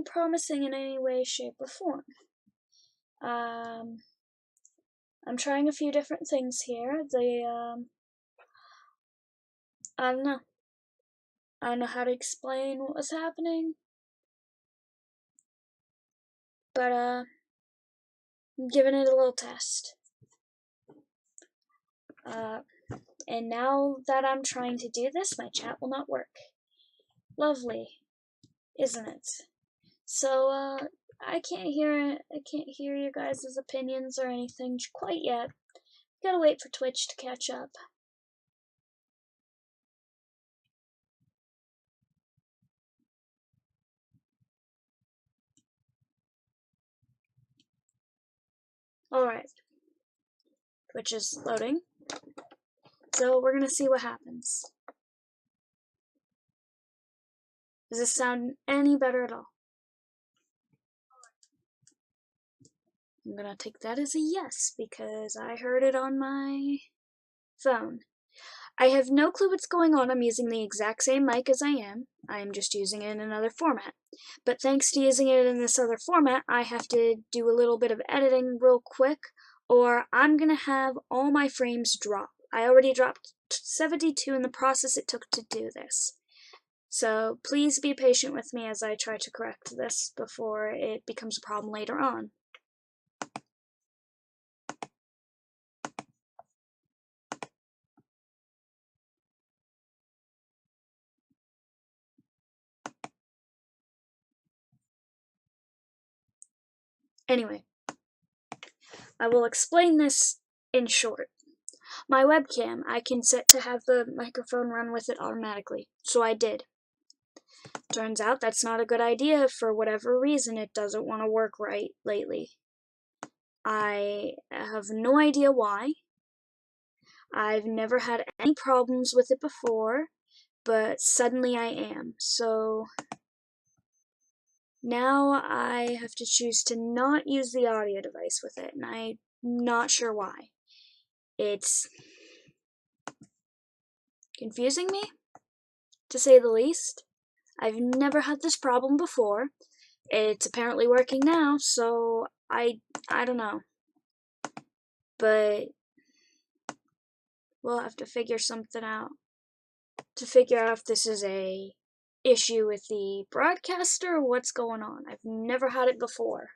promising in any way, shape, or form. I'm trying a few different things here. I don't know. I don't know how to explain what was happening, but I'm giving it a little test. And now that I'm trying to do this, my chat will not work. Lovely, isn't it? So, I can't hear you guys' opinions or anything quite yet. Gotta wait for Twitch to catch up. Alright. Twitch is loading. So we're gonna see what happens. Does this sound any better at all? I'm gonna take that as a yes, because I heard it on my phone. I have no clue what's going on. I'm using the exact same mic as I am. I am just using it in another format. But thanks to using it in this other format, I have to do a little bit of editing real quick, or I'm gonna have all my frames drop. I already dropped 72 in the process it took to do this. So please be patient with me as I try to correct this before it becomes a problem later on. Anyway, I will explain this in short. My webcam, I can set to have the microphone run with it automatically, so I did. Turns out that's not a good idea. For whatever reason, it doesn't want to work right lately. I have no idea why. I've never had any problems with it before, but suddenly I am. So now I have to choose to not use the audio device with it, and I'm not sure why. It's confusing me, to say the least. I've never had this problem before. It's apparently working now, so I don't know. But we'll have to figure something out to figure out if this is a issue with the broadcaster or what's going on. I've never had it before.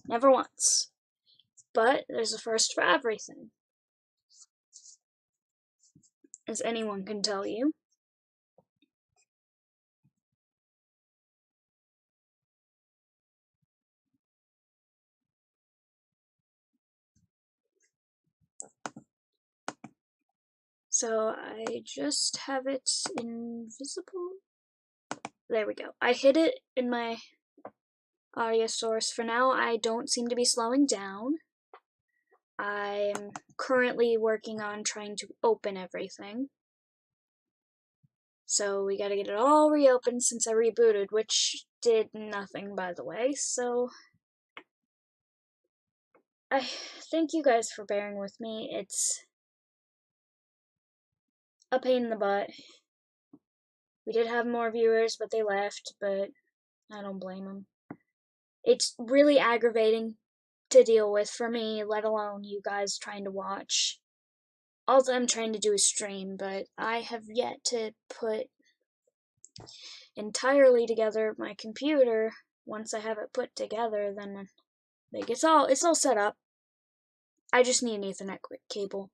Never once. But there's a first for everything, as anyone can tell you. So I just have it invisible. There we go. I hid it in my audio source. For now, I don't seem to be slowing down. I'm currently working on trying to open everything. So we gotta get it all reopened since I rebooted, which did nothing, by the way. So I thank you guys for bearing with me. It's a pain in the butt. We did have more viewers, but they left, but I don't blame them. It's really aggravating to deal with for me, let alone you guys trying to watch. All I'm trying to do is stream, but I have yet to put entirely together my computer. Once I have it put together, then like it's all set up. I just need an Ethernet cable,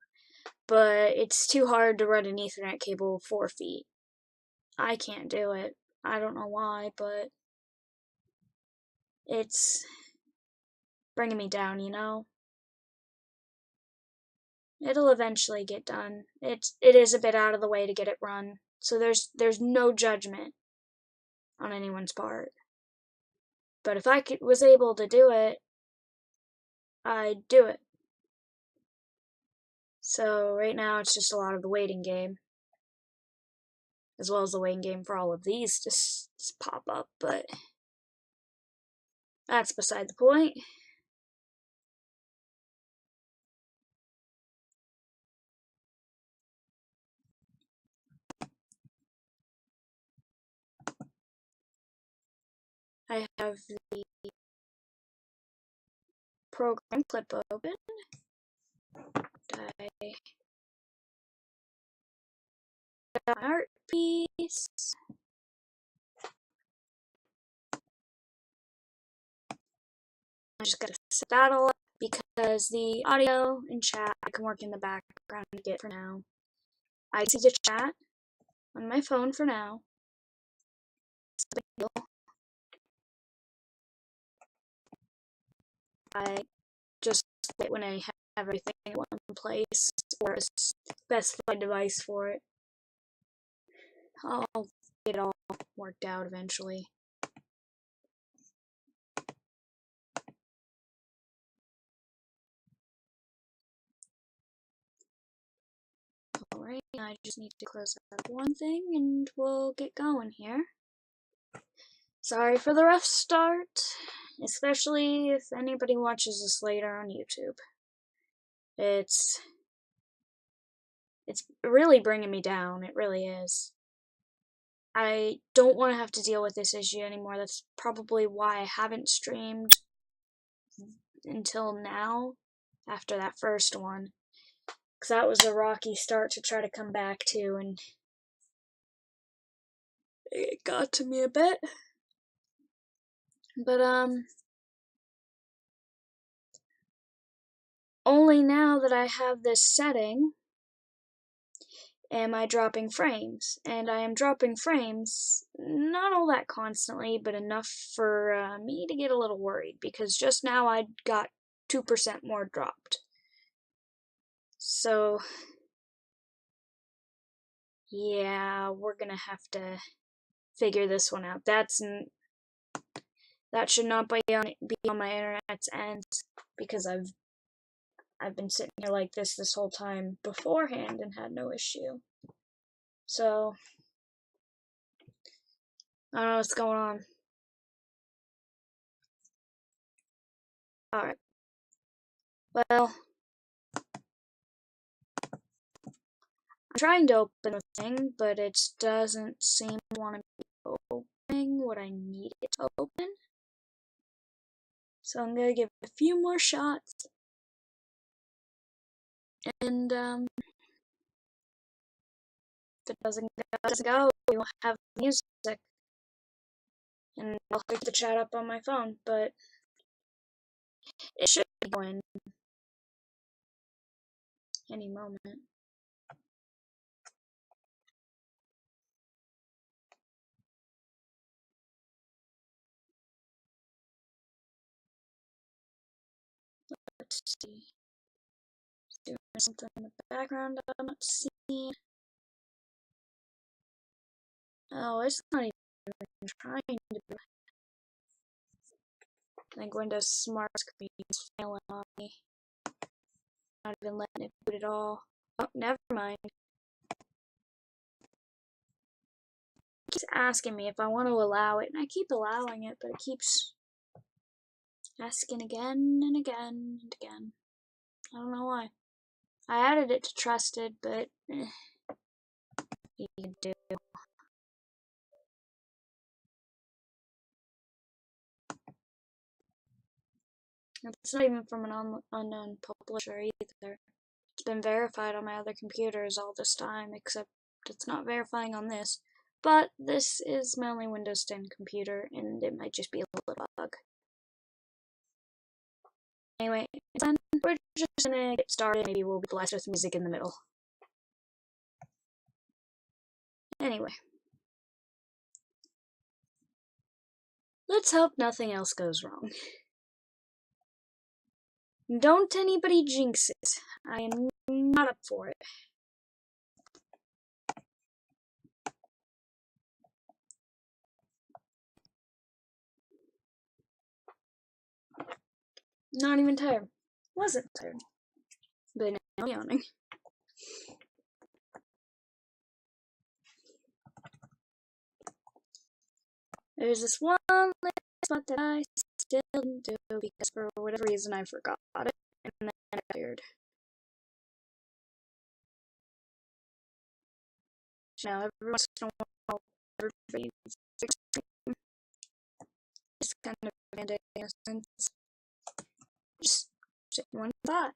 but it's too hard to run an Ethernet cable 4 feet. I can't do it. I don't know why, but it's bringing me down, you know? It'll eventually get done. It is a bit out of the way to get it run, so there's no judgment on anyone's part. But if I was able to do it, I'd do it. So right now it's just a lot of the waiting game, as well as the waiting game for all of these just pop up, but that's beside the point. I have the program clip open. I got my art piece. I just gotta set that all up because the audio and chat I can work in the background to get for now. I see the chat on my phone for now. It's a big deal. I just wait when I have everything in one place or a specified device for it. I'll get it all worked out eventually. Alright, I just need to close out one thing and we'll get going here. Sorry for the rough start, especially if anybody watches this later on YouTube. It's really bringing me down, it really is. I don't want to have to deal with this issue anymore. That's probably why I haven't streamed until now, after that first one. Because that was a rocky start to try to come back to, and it got to me a bit. But, only now that I have this setting am I dropping frames. And I am dropping frames, not all that constantly, but enough for me to get a little worried, because just now I got 2% more dropped. So, yeah, we're gonna have to figure this one out. That should not be on my internet's end, because I've been sitting here like this whole time beforehand and had no issue. So, I don't know what's going on. Alright. Well, I'm trying to open the thing, but it doesn't seem to want to be opening what I need it to open. So I'm gonna give it a few more shots. And, if it doesn't go, we won't have music. And I'll pick the chat up on my phone, but it should be going any moment. Let's see. It's doing something in the background I'm not seeing. Oh, it's not even trying to do. I think Windows Smart Screen is failing on me. Not even letting it boot at all. Oh, never mind. It keeps asking me if I want to allow it, and I keep allowing it, but it keeps asking again and again and again. I don't know why. I added it to trusted, but you can do. It's not even from an unknown publisher either. It's been verified on my other computers all this time, except it's not verifying on this. But this is my only Windows 10 computer, and it might just be a little bug. Anyway, we're just gonna get started. Maybe we'll be blessed with music in the middle. Anyway. Let's hope nothing else goes wrong. Don't anybody jinx it. I am not up for it. Not even tired. Wasn't tired. But now I'm yawning. There's this one little spot that I still didn't do because for whatever reason I forgot it, and then I got tired. Now every once in a while, everybody It's kind of a band-aid in a sense. Just sit in one spot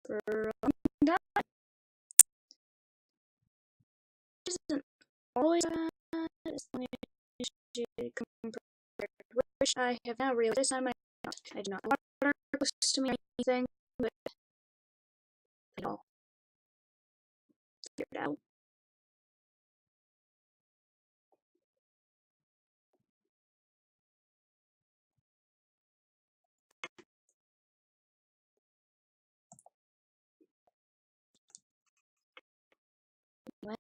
for a long time. It isn't always bad, as long as you compare which I have now realized on my account. I do not want water close to me or anything, but I'll figure it out. When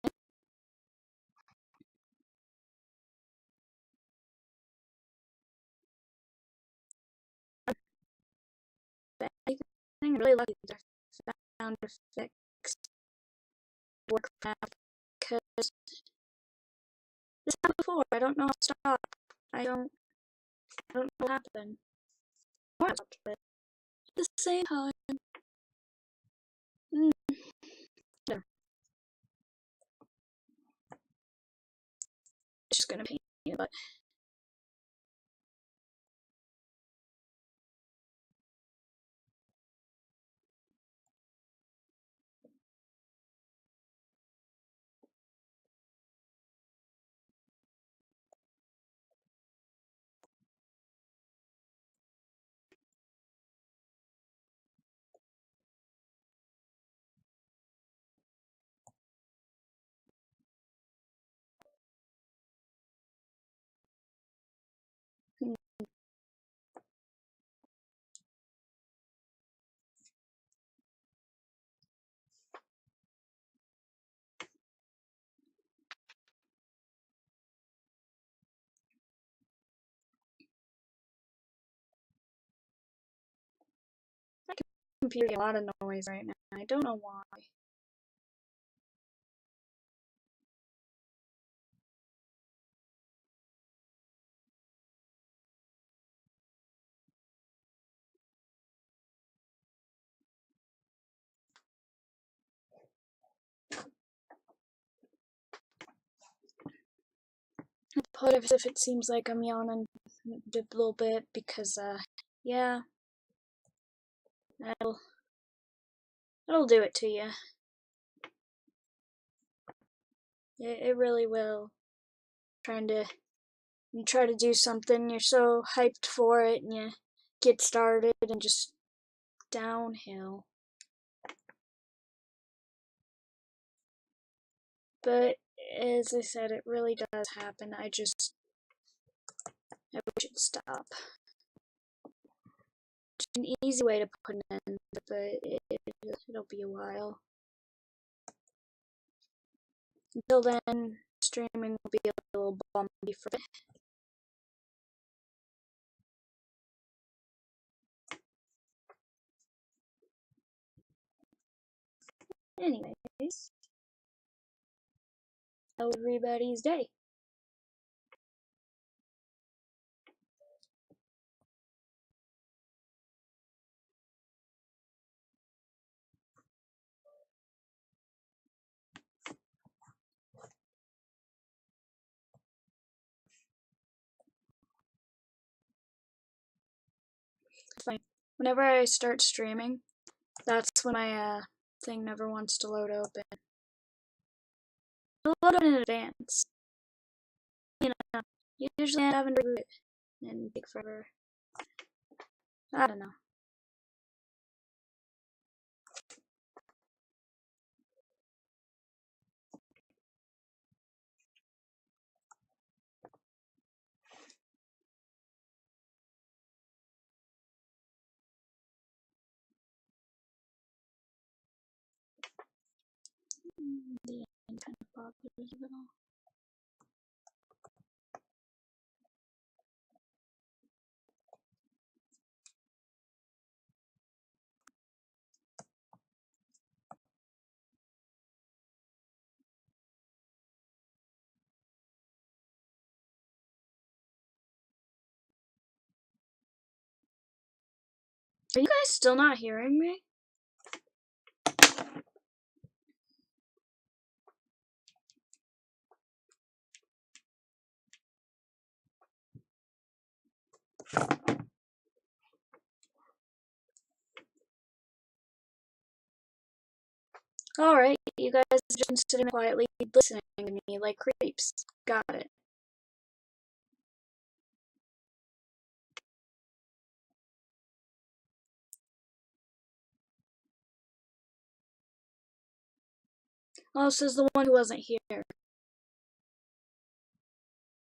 I'm really lucky that I found a fix work now because this happened before. I don't know how to stop. I don't know what happened. But at the same time, yeah, it's just gonna pain me, but my computer gets a lot of noise right now. I don't know why. I apologize if it seems like I'm yawning a little bit because, yeah, that'll do it to you. It really will. You try to do something, you're so hyped for it, and you get started and just downhill. But as I said, it really does happen. I wish it'd stop. It's an easy way to put an end, but it'll be a while. Until then, streaming will be a little bumpy for me. Anyways, how everybody's day? Fine. Whenever I start streaming, that's when my thing never wants to load open. It'll load in advance. You know, usually I haven't reboot it and take forever. I don't know. The end kind of bothers a little. Are you guys still not hearing me? Alright, you guys are just sitting quietly listening to me like creeps. Got it. Oh, says the one who wasn't here.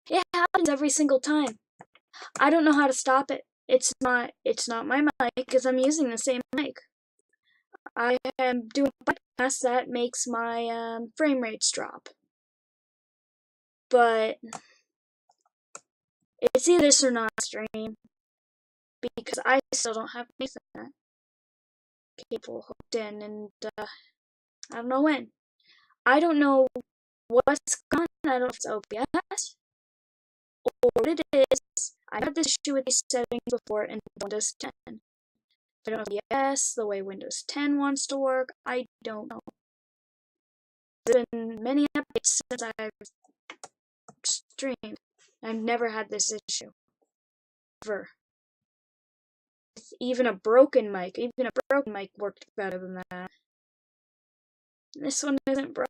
It happens every single time. I don't know how to stop it. It's not my mic because I'm using the same mic. I am doing a podcast that makes my frame rates drop. But it's either this or not stream because I still don't have Ethernet cable hooked in, and I don't know when. I don't know what's going on. I don't know if it's OBS or what it is. I've had this issue with these settings before in Windows 10. I don't know OBS, the way Windows 10 wants to work. I don't know. There's been many updates since I've streamed. I've never had this issue. Ever. Even a broken mic worked better than that. This one isn't broke.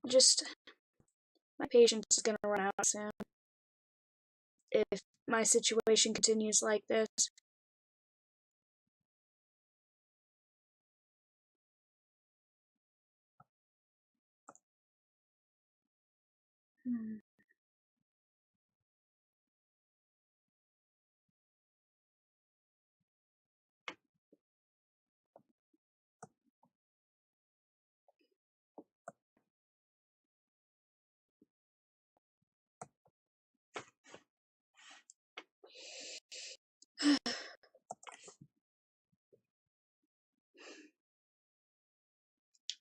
Just, my patience is gonna run out soon. If my situation continues like this.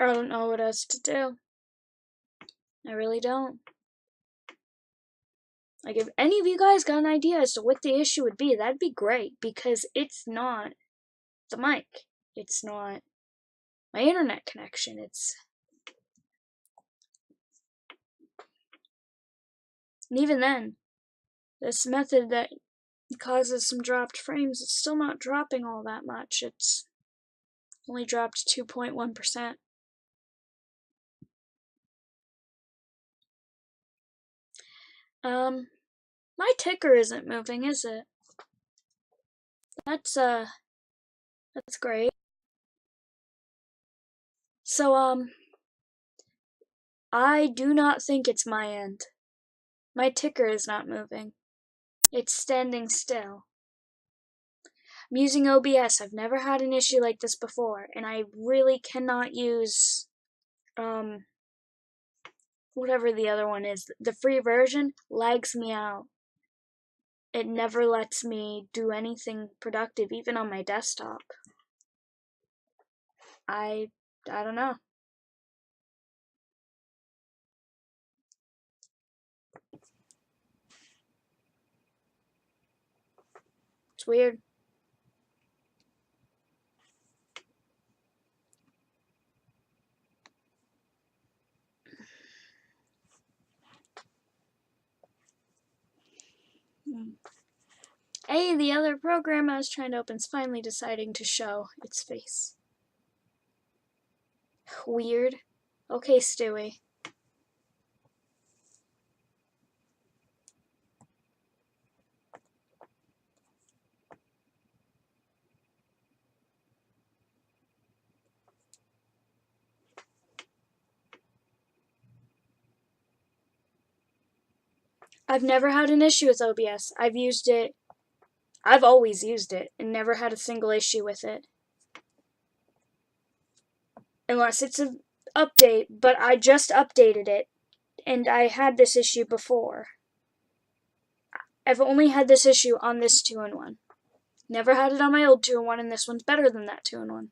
I don't know what else to do. I really don't. Like, if any of you guys got an idea as to what the issue would be, that'd be great, because it's not the mic. It's not my internet connection. And even then, this method that causes some dropped frames, it's still not dropping all that much. It's only dropped 2.1%. My ticker isn't moving, is it? That's great. So, I do not think it's my end. My ticker is not moving. It's standing still. I'm using OBS. I've never had an issue like this before, and I really cannot use, whatever the other one is. The free version lags me out. It never lets me do anything productive, even on my desktop. I don't know. It's weird. Hey, the other program I was trying to open is finally deciding to show its face. Weird. Okay, Stewie. I've never had an issue with OBS. I've always used it and never had a single issue with it. Unless it's an update, but I just updated it, and I had this issue before. I've only had this issue on this 2-in-1. Never had it on my old 2-in-1, and this one's better than that 2-in-1.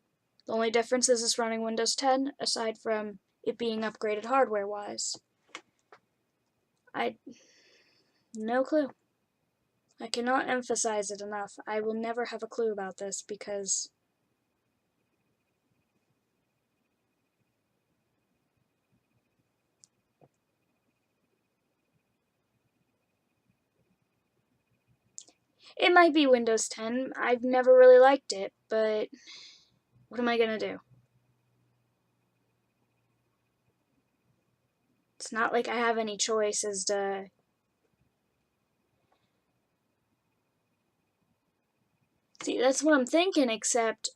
The only difference is it's running Windows 10, aside from it being upgraded hardware-wise. No clue. I cannot emphasize it enough. I will never have a clue about this because It might be Windows 10. I've never really liked it, but what am I gonna do? It's not like I have any choice as to... See, that's what I'm thinking, except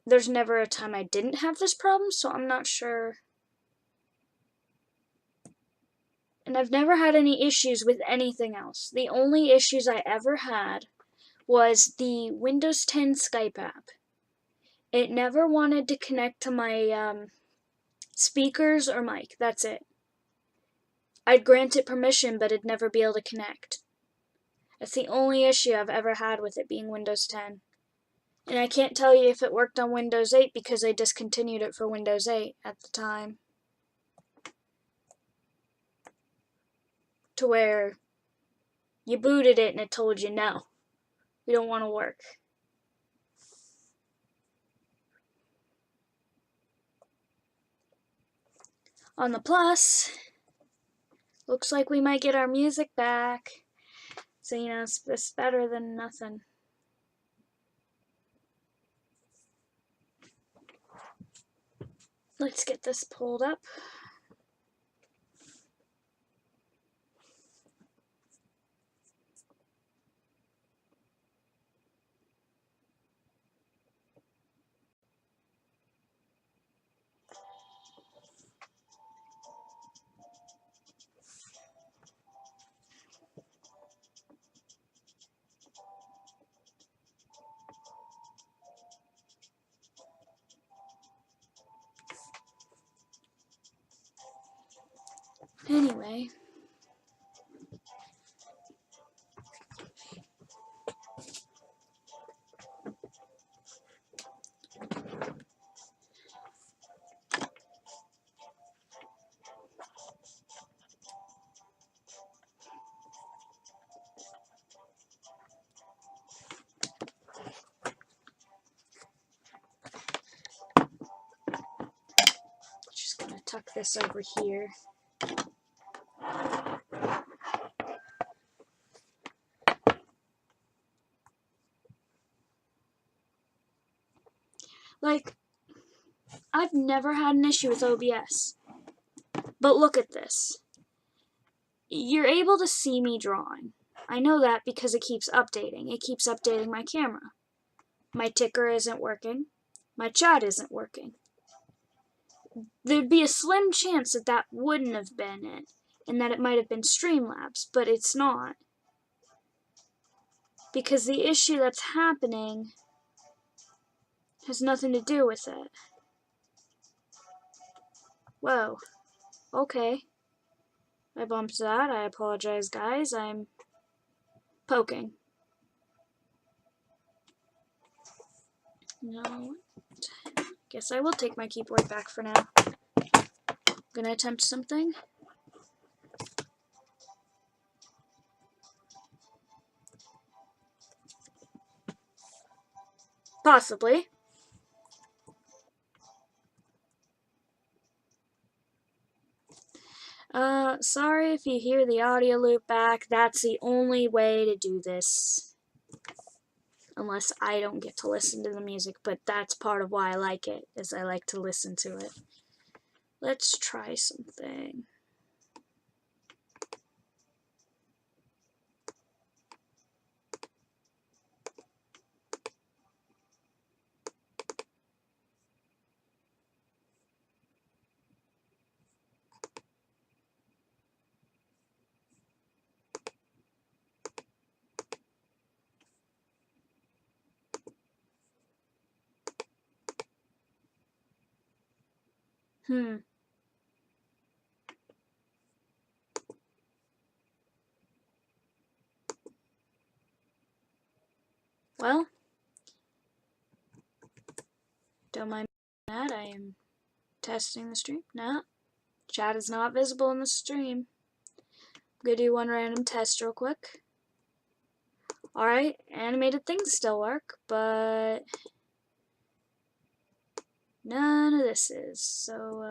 there's never a time I didn't have this problem, so I'm not sure. And I've never had any issues with anything else. The only issues I ever had was the Windows 10 Skype app. It never wanted to connect to my speakers or mic. That's it. I'd grant it permission, but it'd never be able to connect. That's the only issue I've ever had with it being Windows 10. And I can't tell you if it worked on Windows 8 because they discontinued it for Windows 8 at the time. To where you booted it and it told you no, we don't want to work. On the plus, looks like we might get our music back. So, you know, it's better than nothing. Let's get this pulled up. Anyway, just gonna tuck this over here. Like, I've never had an issue with OBS. But look at this. You're able to see me drawing. I know that because it keeps updating. It keeps updating my camera. My ticker isn't working. My chat isn't working. There'd be a slim chance that that wouldn't have been it, and that it might have been Streamlabs, but it's not. Because the issue that's happening has nothing to do with it. Whoa. Okay. I bumped that. I apologize, guys. I'm poking. No. Guess I will take my keyboard back for now. Gonna attempt something. Possibly. Sorry if you hear the audio loop back. That's the only way to do this. Unless I don't get to listen to the music, but that's part of why I like it, is I like to listen to it. Let's try something. Well, don't mind that. I am testing the stream. No, chat is not visible in the stream. I'm gonna do one random test real quick. Alright, animated things still work, but none of this is. So,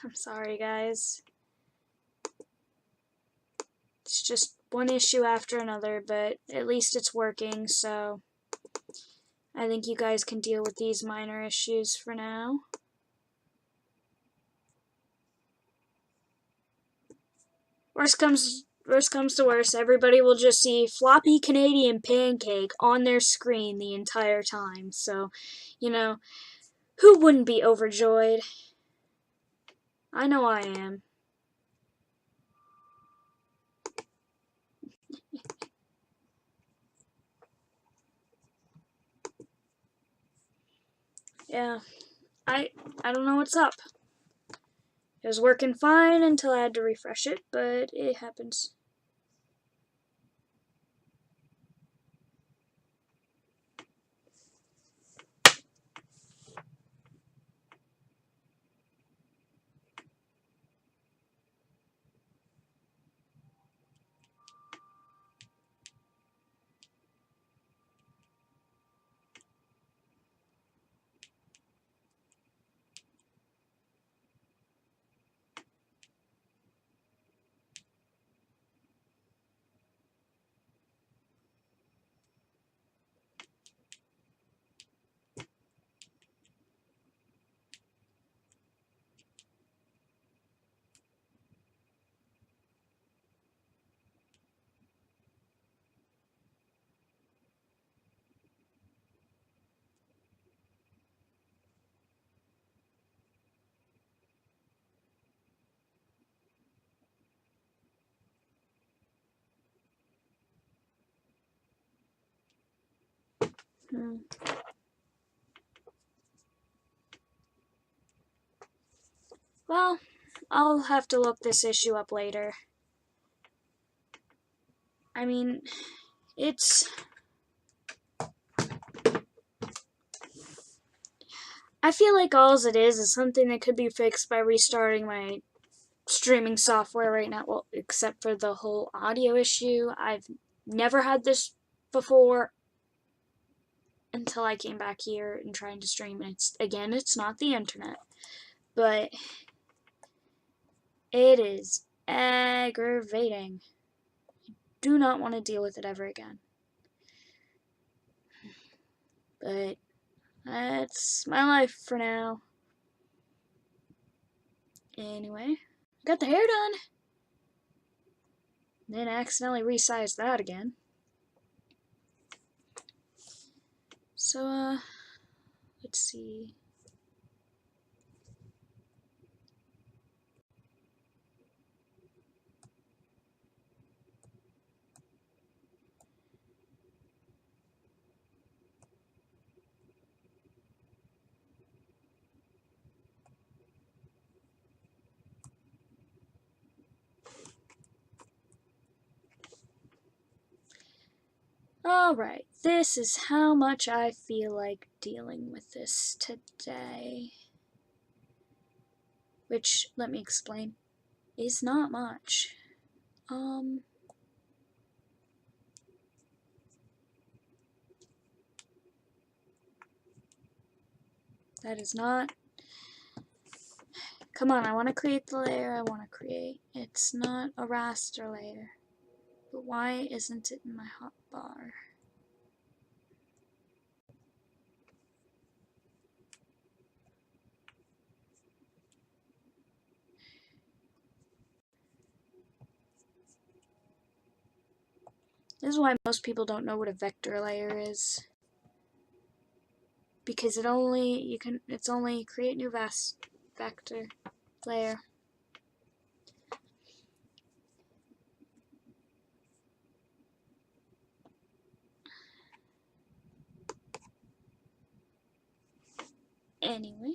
I'm sorry, guys. It's just one issue after another, but at least it's working, so I think you guys can deal with these minor issues for now. Worst comes to worst, everybody will just see floppy Canadian pancake on their screen the entire time. So, you know, who wouldn't be overjoyed? I know I am. Yeah, I don't know what's up. It was working fine until I had to refresh it, but it happens. Well, I'll have to look this issue up later. I mean, it's... I feel like all it is something that could be fixed by restarting my streaming software right now. Well, except for the whole audio issue. I've never had this before until I came back here and trying to stream. And it's not the internet, but it is aggravating. I do not want to deal with it ever again. But that's my life for now. Anyway, got the hair done. Then accidentally resized that again. So, let's see. Alright, this is how much I feel like dealing with this today. Which, let me explain, is not much. That is not... Come on, I want to create the layer I want to create. It's not a raster layer. But why isn't it in my hotbar? This is why most people don't know what a vector layer is. Because it's only create new vector layer. Anyway.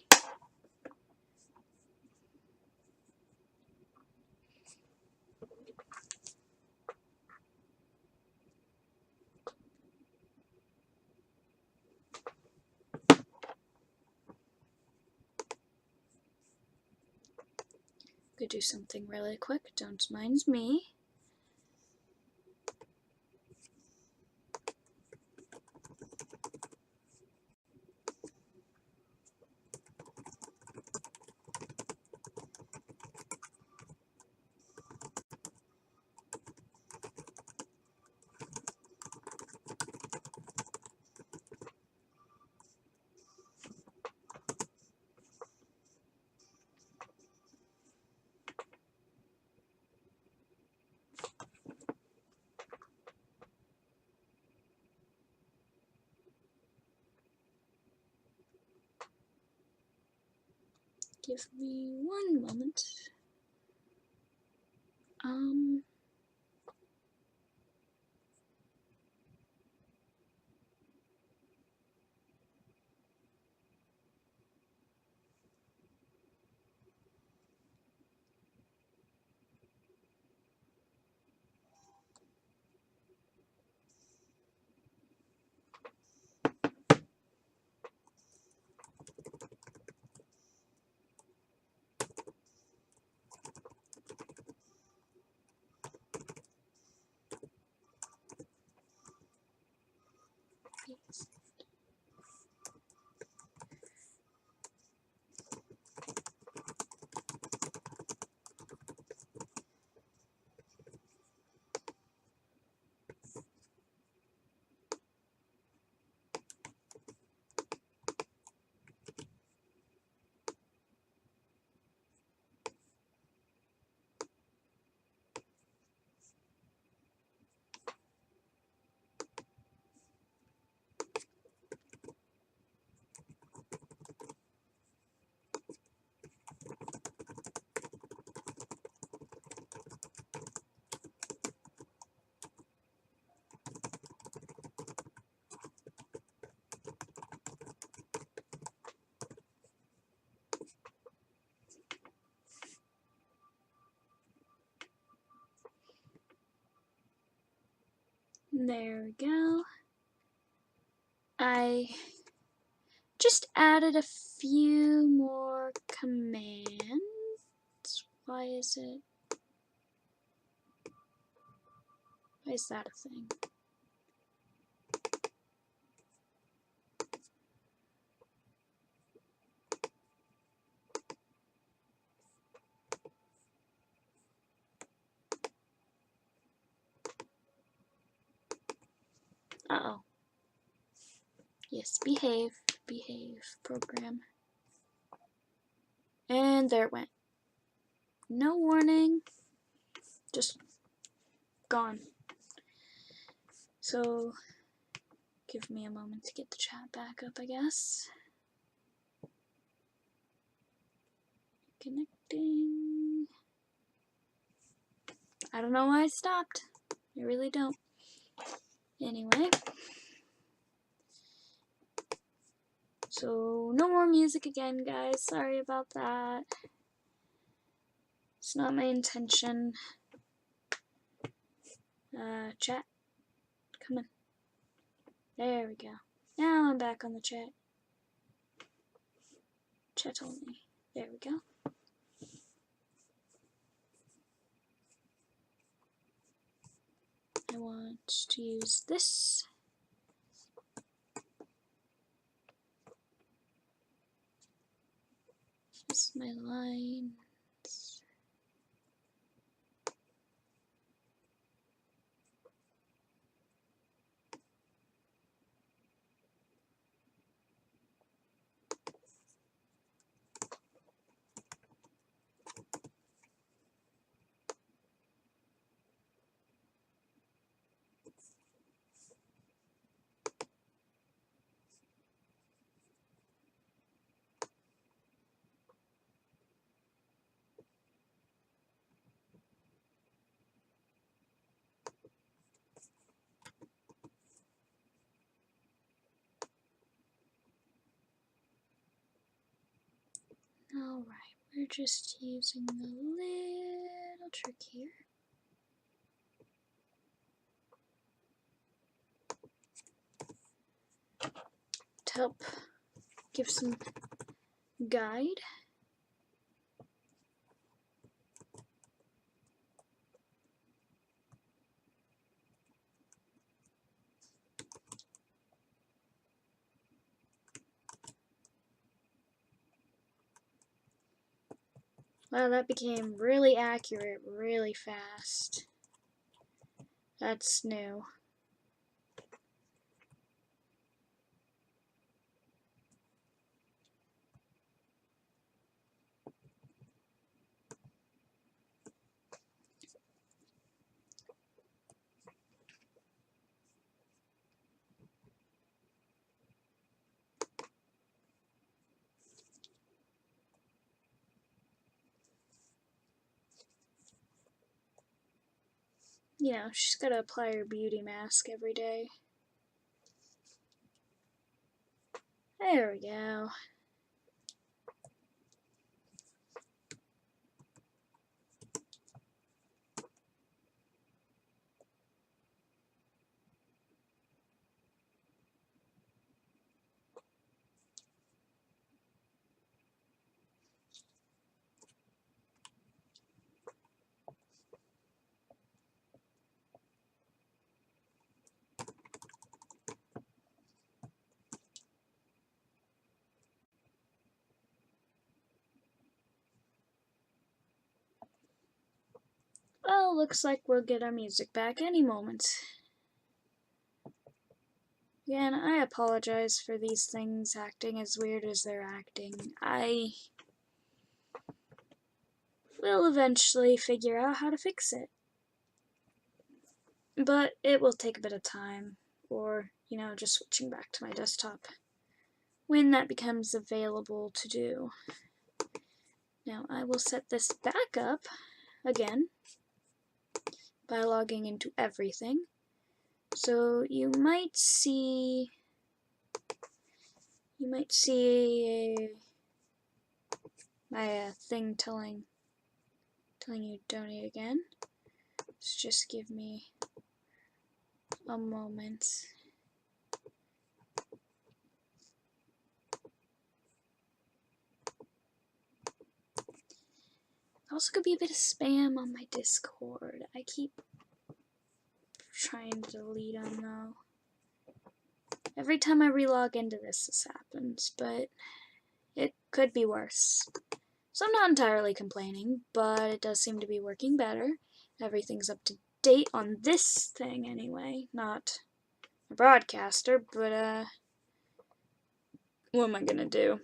Could do something really quick, don't mind me. Give me one moment. There we go. I just added a few more commands. Why is that a thing? Uh-oh. Yes, behave, program. And there it went. No warning, just gone. So, give me a moment to get the chat back up, I guess. Connecting. I don't know why I stopped. I really don't. Anyway. So, no more music again, guys. Sorry about that. It's not my intention. Chat. Come on. There we go. Now I'm back on the chat. Chat only. There we go. I want to use this. This is my lines. Alright, we're just using a little trick here. To help give some guide. Wow, that became really accurate really fast. That's new. you know, she's gotta apply her beauty mask every day. There we go. Well, looks like we'll get our music back any moment. Again, I apologize for these things acting as weird as they're acting. I will eventually figure out how to fix it. But it will take a bit of time, or, you know, just switching back to my desktop when that becomes available to do. Now I will set this back up again by logging into everything. So you might see my thing telling you donate again. So just give me a moment. Also could be a bit of spam on my Discord. I keep trying to delete them though. Every time I relog into this happens, but it could be worse. So I'm not entirely complaining, but it does seem to be working better. Everything's up to date on this thing anyway, not a broadcaster, but what am I gonna do?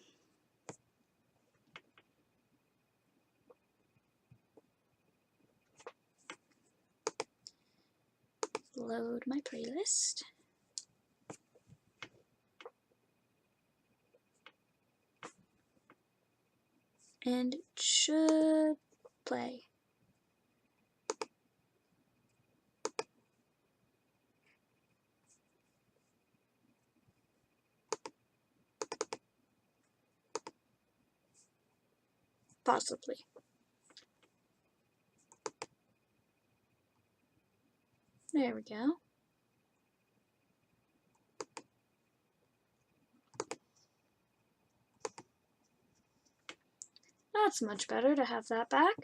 Load my playlist. And it should play. Possibly. There we go. That's much better to have that back.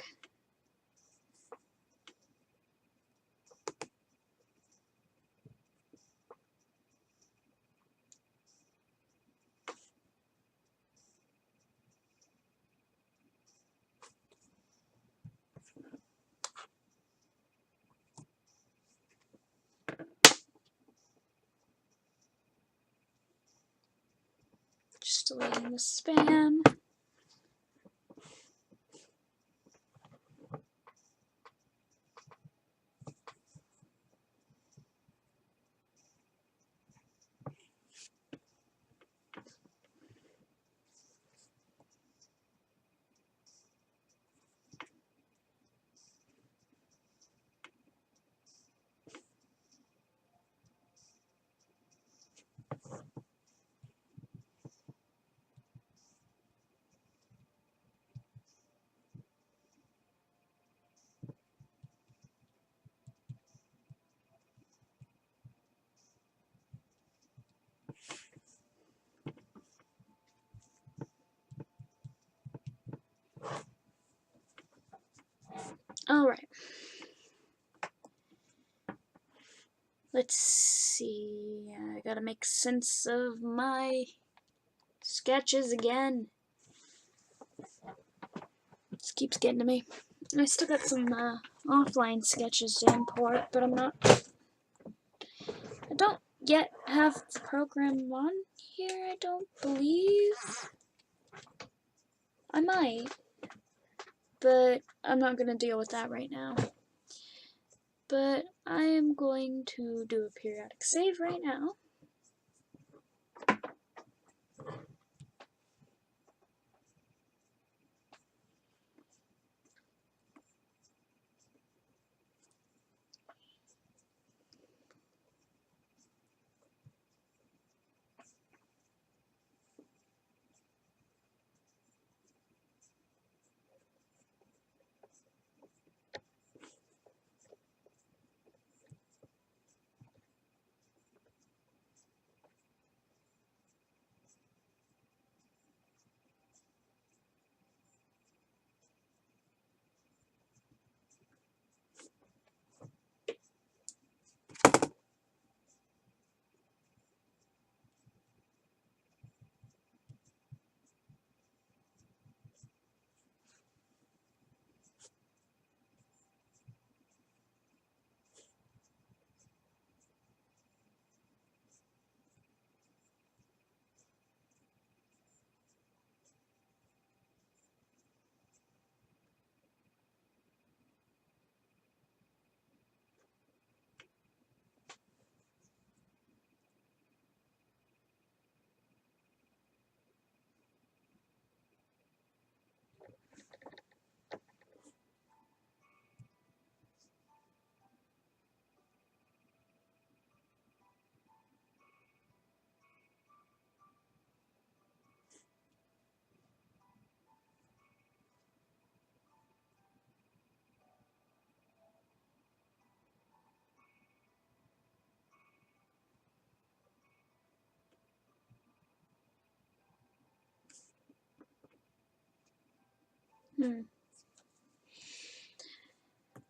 Just deleting the spam. Alright. Let's see. I gotta make sense of my sketches again. This keeps getting to me. I still got some offline sketches to import, but I don't yet have the program on here, I don't believe. I might, but I'm not going to deal with that right now. But I am going to do a periodic save right now.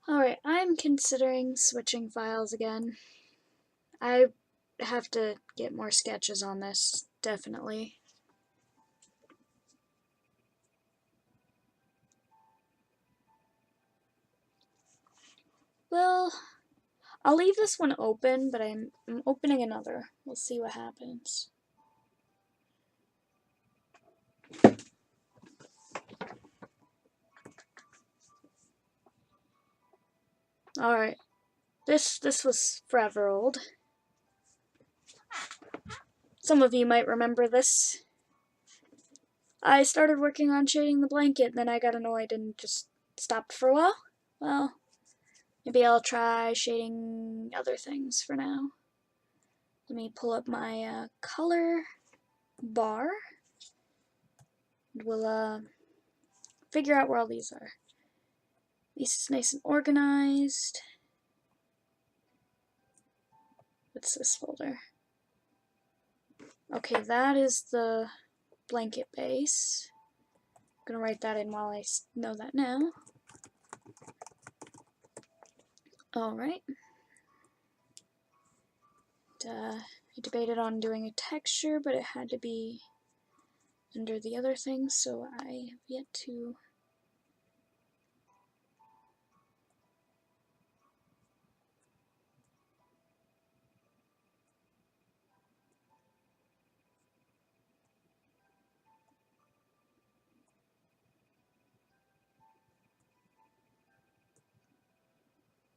Alright, I'm considering switching files again. I have to get more sketches on this, definitely. Well, I'll leave this one open, but I'm opening another. We'll see what happens. Alright, this was forever old. Some of you might remember this. I started working on shading the blanket, then I got annoyed and just stopped for a while. Well, maybe I'll try shading other things for now. Let me pull up my color bar. And we'll figure out where all these are. At least it's nice and organized. What's this folder? Okay, that is the blanket base. I'm gonna write that in while I know that now. Alright. I debated on doing a texture, but it had to be under the other things, so I have yet to.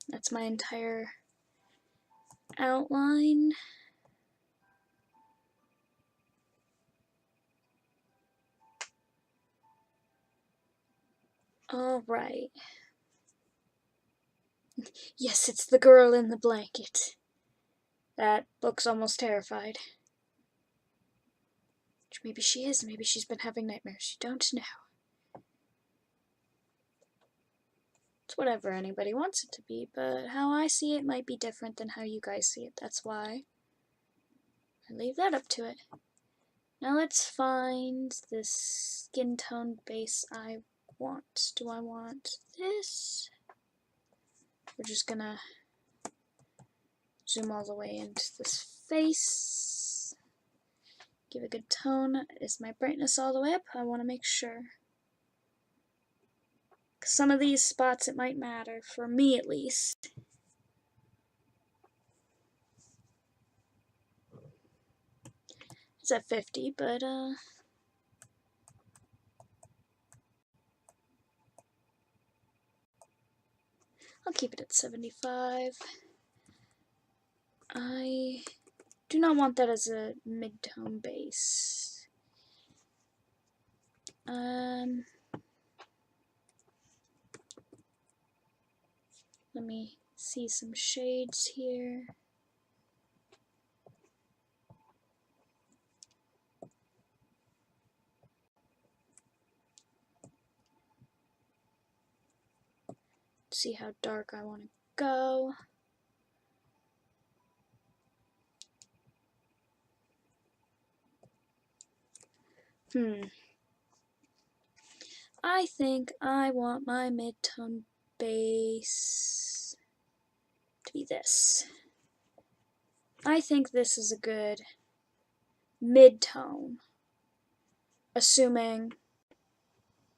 That's my entire outline. Alright. Yes, it's the girl in the blanket. That looks almost terrified. Which maybe she is, maybe she's been having nightmares. You don't know. It's whatever anybody wants it to be, but how I see it might be different than how you guys see it. That's why I leave that up to it. Now let's find this skin tone base I want. Do I want this? We're just gonna zoom all the way into this face. Give a good tone. Is my brightness all the way up? I want to make sure. Some of these spots it might matter, for me at least. It's at 50, but I'll keep it at 75. I do not want that as a mid-tone base. Let me see some shades here. See how dark I want to go. I think I want my mid-tone base to be this. I think this is a good mid-tone, assuming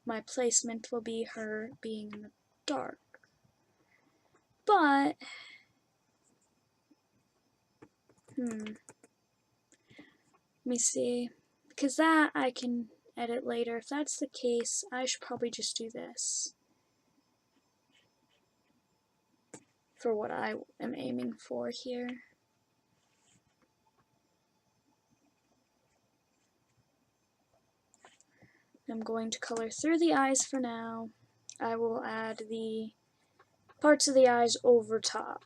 my placement will be her being in the dark. But, let me see, because that I can edit later. If that's the case, I should probably just do this for what I am aiming for here. I'm going to color through the eyes for now. I will add the parts of the eyes over top.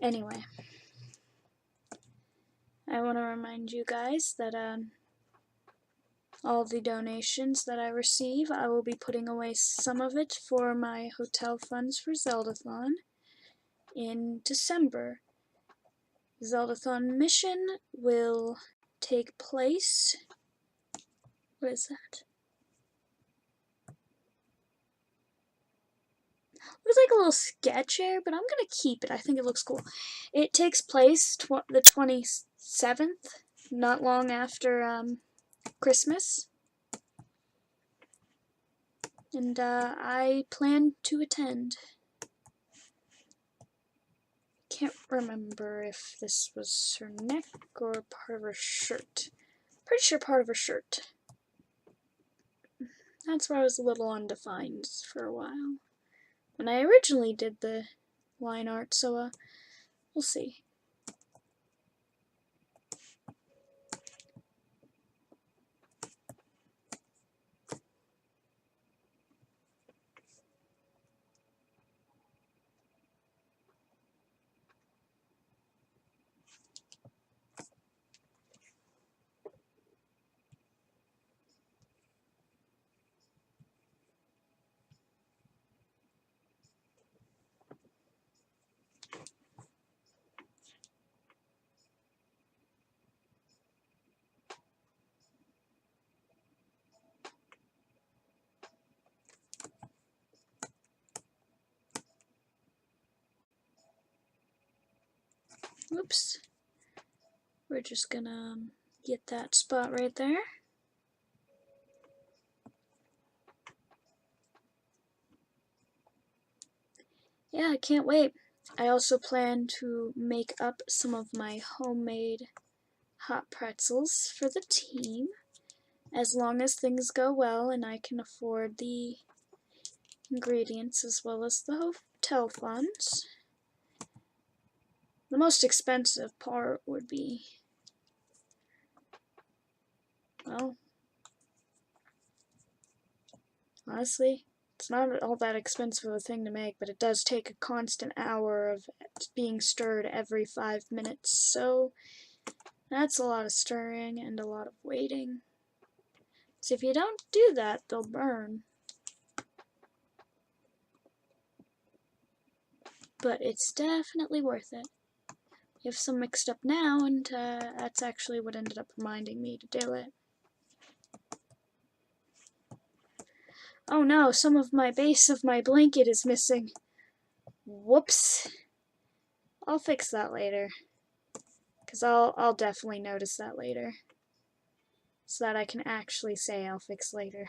Anyway, I want to remind you guys that all the donations that I receive. I will be putting away some of it for my hotel funds for Zeldathon in December. Zeldathon mission will take place. What is that? Looks like a little sketch here, but I'm gonna keep it. I think it looks cool. It takes place the 27th, not long after Christmas. And I plan to attend. Can't remember if this was her neck or part of her shirt. Pretty sure part of her shirt. That's where I was a little undefined for a while when I originally did the line art, so we'll see. Oops. We're just gonna get that spot right there. Yeah, I can't wait. I also plan to make up some of my homemade hot pretzels for the team, as long as things go well and I can afford the ingredients as well as the hotel funds. The most expensive part would be, well, honestly, it's not all that expensive a thing to make, but it does take a constant hour of being stirred every 5 minutes, so that's a lot of stirring and a lot of waiting. So if you don't do that, they'll burn. But it's definitely worth it. We have some mixed up now, and that's actually what ended up reminding me to do it. Oh no, some of my base of my blanket is missing. Whoops. I'll fix that later. Because I'll definitely notice that later. So that I can actually say I'll fix later.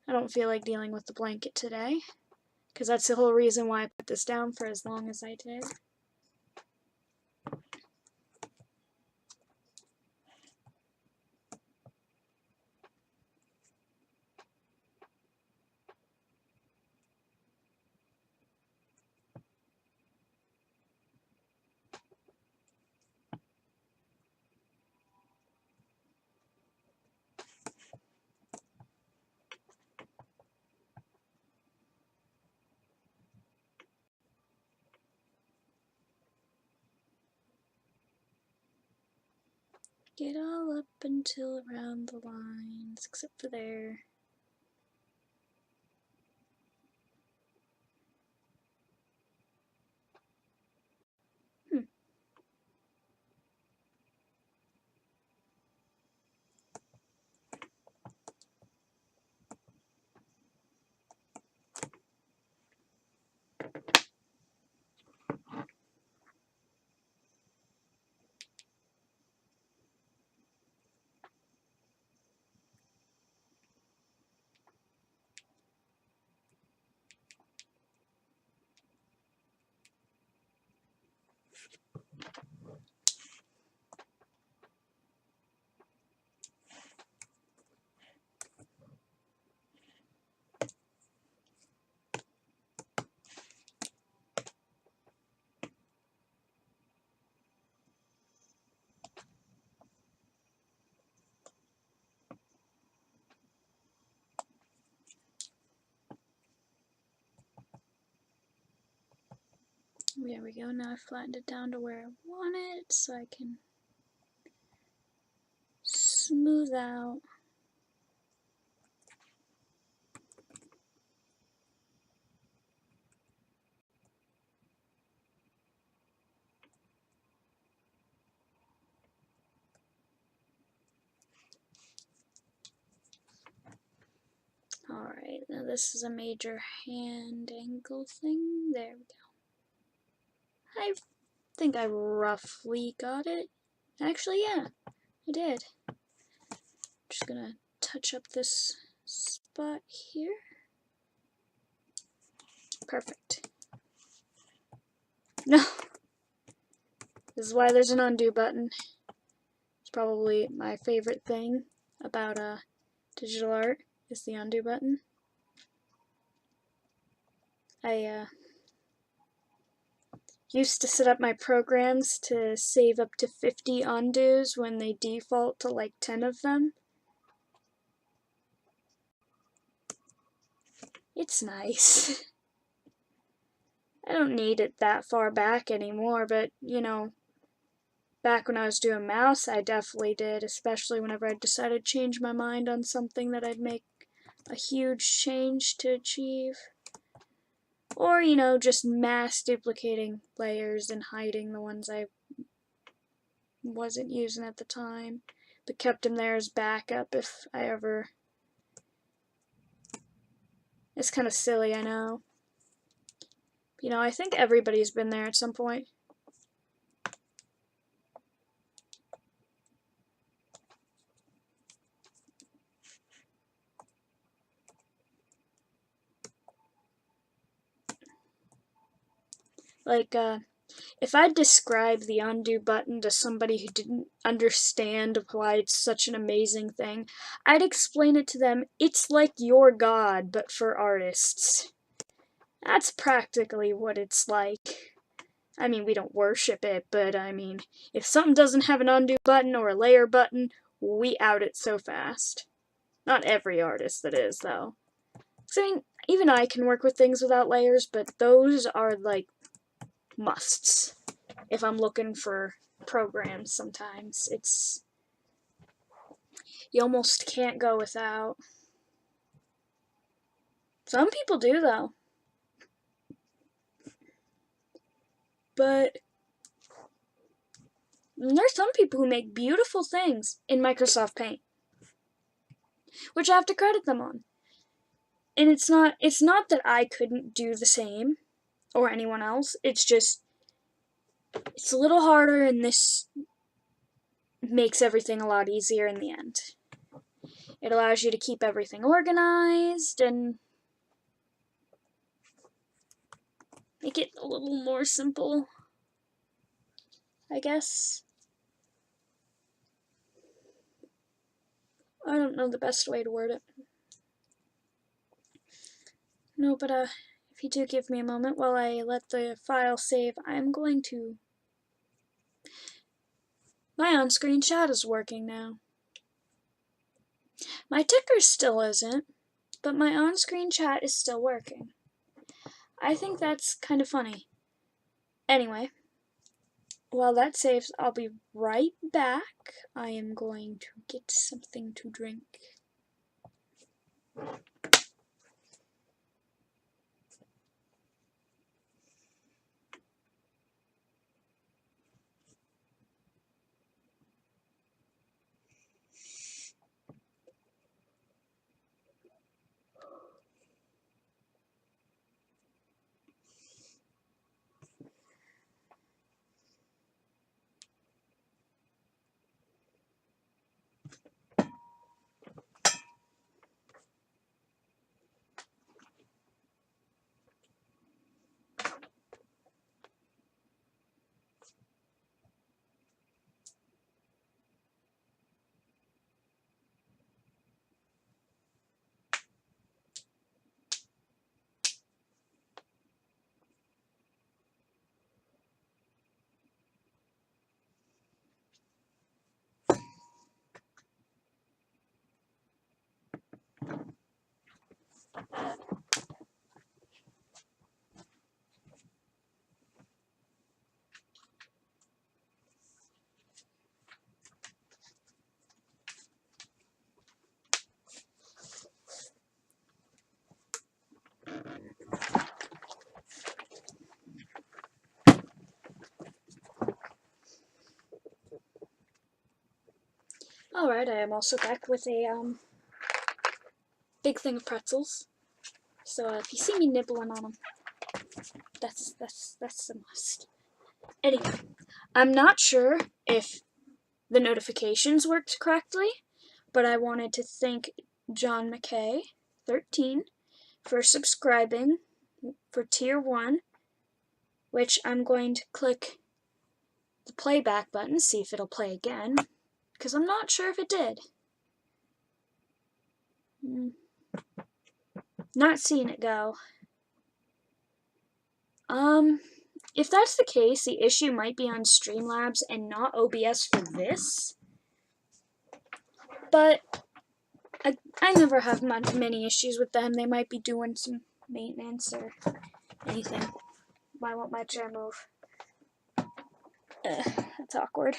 I don't feel like dealing with the blanket today. Because that's the whole reason why I put this down for as long as I did. Get all up until around the lines, except for there. There we go, now I flattened it down to where I want it, so I can smooth out this is a major hand angle thing. There we go. I think I roughly got it. Actually, yeah, I did. Just gonna touch up this spot here. Perfect. No! This is why there's an undo button. It's probably my favorite thing about digital art is the undo button. I used to set up my programs to save up to 50 undos when they default to like 10 of them. It's nice. I don't need it that far back anymore, but you know, back when I was doing mouse, I definitely did, especially whenever I decided to change my mind on something that I'd make a huge change to achieve. Or, you know, just mass duplicating layers and hiding the ones I wasn't using at the time, but kept them there as backup if I ever... It's kind of silly, I know. You know, I think everybody's been there at some point. Like, if I describe the undo button to somebody who didn't understand why it's such an amazing thing, I'd explain it to them, it's like your God, but for artists. That's practically what it's like. I mean, we don't worship it, but I mean, if something doesn't have an undo button or a layer button, we out it so fast. Not every artist, that is, though. I mean, even I can work with things without layers, but those are, like, musts. If I'm looking for programs sometimes, it's... You almost can't go without. Some people do, though. But there's some people who make beautiful things in Microsoft Paint, which I have to credit them on. And it's not that I couldn't do the same, or anyone else, it's just, it's a little harder, and this makes everything a lot easier in the end. It allows you to keep everything organized, and make it a little more simple, I guess. I don't know the best way to word it. No, but if you do give me a moment while I let the file save, I'm going to... My on-screen chat is working now. My ticker still isn't, but my on-screen chat is still working. I think that's kind of funny. Anyway, while that saves, I'll be right back. I am going to get something to drink. Alright, I am also back with a big thing of pretzels. So if you see me nibbling on them, that's a must. Anyway, I'm not sure if the notifications worked correctly, but I wanted to thank John McKay, 13, for subscribing for Tier 1, which I'm going to click the playback button, see if it'll play again, because I'm not sure if it did. Not seeing it go. If that's the case, the issue might be on Streamlabs and not OBS for this. But I never have many issues with them. They might be doing some maintenance or anything. Why won't my chair move? That's awkward.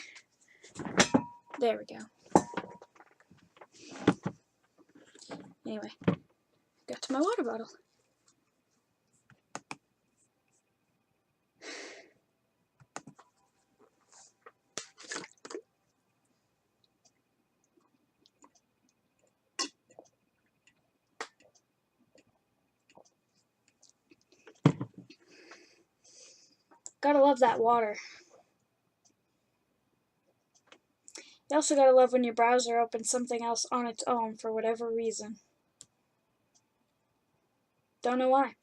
There we go. Anyway, got to my water bottle. Gotta love that water. You also gotta love when your browser opens something else on its own for whatever reason. Don't know why.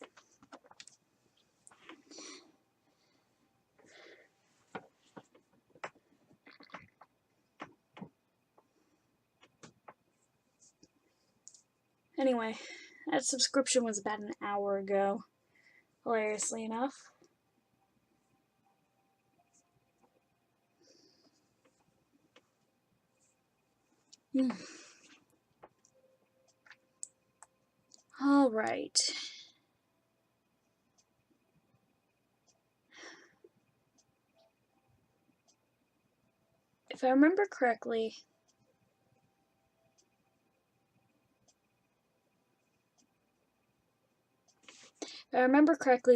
Anyway, that subscription was about an hour ago, hilariously enough. All right. If I remember correctly,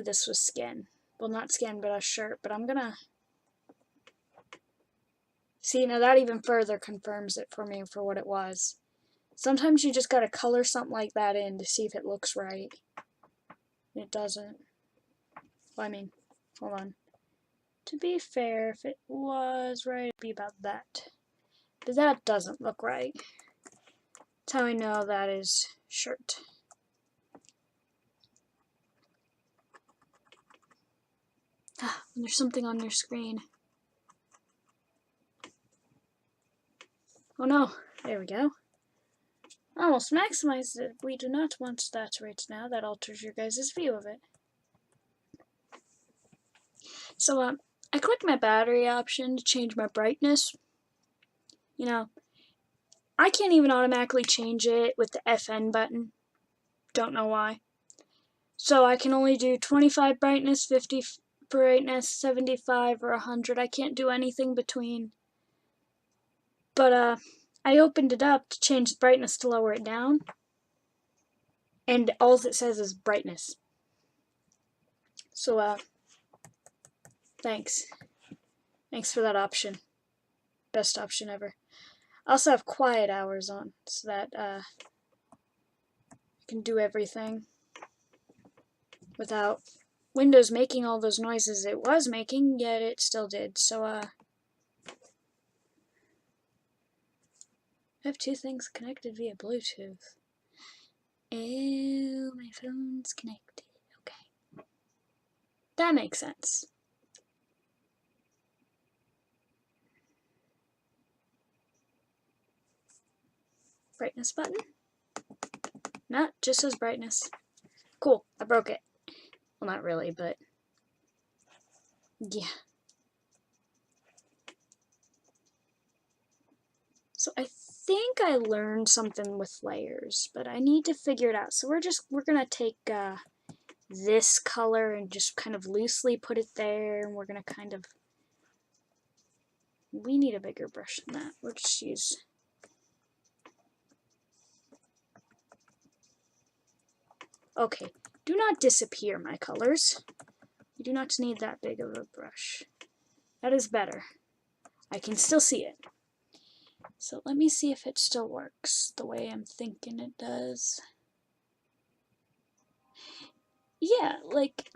this was skin. Well, not skin, but a shirt. But I'm gonna see, now that even further confirms it for me for what it was. Sometimes you just gotta color something like that in to see if it looks right. It doesn't. Well, I mean, hold on. To be fair, if it was right, it'd be about that. But that doesn't look right. That's how I know that is shirt. When there's something on your screen. Oh no, there we go. Almost maximized it. We do not want that right now. That alters your guys' view of it. So, I clicked my battery option to change my brightness. You know, I can't even automatically change it with the FN button. Don't know why. So I can only do 25 brightness, 50 brightness, 75, or 100. I can't do anything between. But, I opened it up to change the brightness to lower it down. And all it says is brightness. So, thanks. Thanks for that option. Best option ever. I also have quiet hours on, so that, I can do everything without Windows making all those noises it was making, yet it still did. So, I have two things connected via Bluetooth. Oh, my phone's connected. Okay. That makes sense. Brightness button? No, just says brightness. Cool, I broke it. Well, not really, but yeah. So I think I learned something with layers, but I need to figure it out. So we're gonna take this color and just kind of loosely put it there, and we're gonna kind of, we need a bigger brush than that. We'll just use, okay, do not disappear my colors. You do not need that big of a brush. That is better. I can still see it. So let me see if it still works the way I'm thinking it does. yeah, like,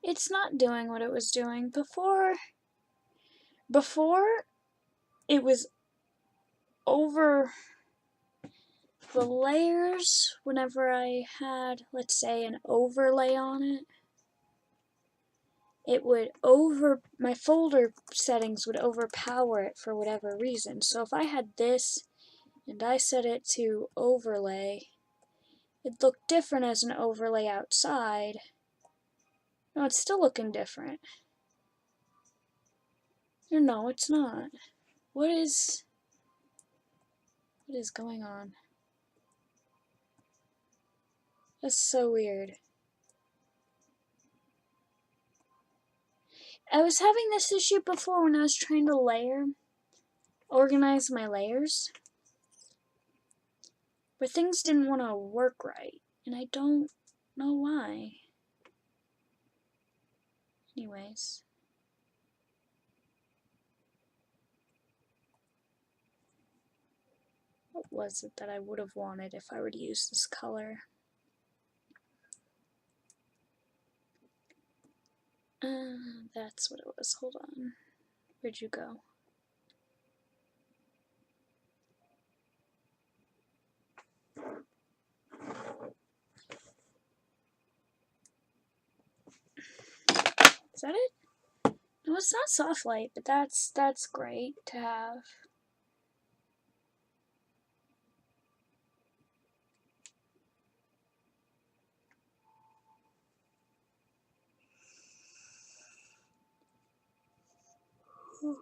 it's not doing what it was doing before. Before, it was over the layers whenever I had, let's say, an overlay on it. It would my folder settings would overpower it for whatever reason. So if I had this and I set it to overlay, it looked different as an overlay outside. No, it's still looking different. No, it's not. What is going on? That's so weird. I was having this issue before when I was trying to organize my layers, but things didn't want to work right, and I don't know why. Anyways. What was it that I would have wanted if I were to use this color? That's what it was. Hold on. Where'd you go? Is that it? No, it's not soft light, but that's great to have. Oh,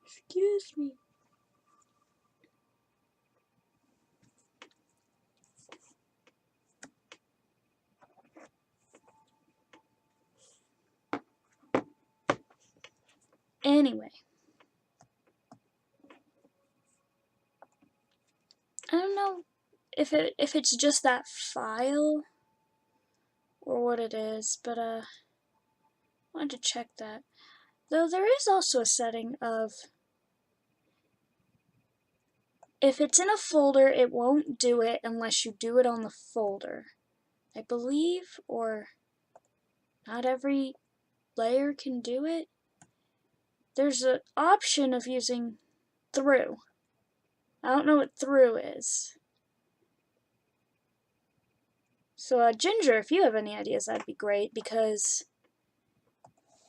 excuse me. Anyway. I don't know if it's just that file or what it is, but I wanted to check that. Though there is also a setting of if it's in a folder, it won't do it unless you do it on the folder. I believe, or not every layer can do it. There's an option of using through. I don't know what through is. So Ginger, if you have any ideas, that'd be great, because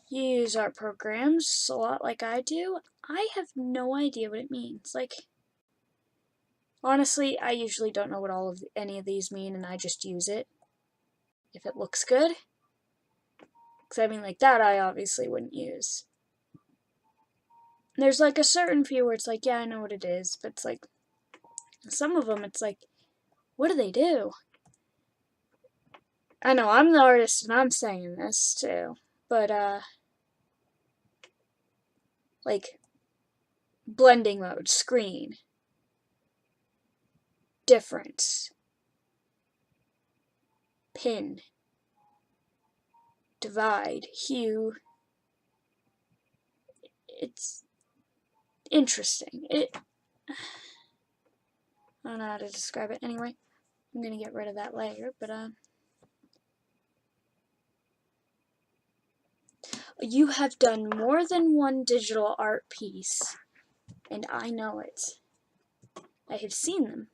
you use art programs a lot like I do. I have no idea what it means. Like, honestly, I usually don't know what any of these mean, and I just use it if it looks good. Because I mean, like, that I obviously wouldn't use. There's like a certain few where it's like, yeah, I know what it is, but it's like, some of them it's like, what do they do? I know I'm the artist and I'm saying this too, but like, blending mode, screen, difference, pin, divide, hue. It's interesting. I don't know how to describe it. Anyway, I'm gonna get rid of that layer, but you have done more than one digital art piece, and I know it. I have seen them.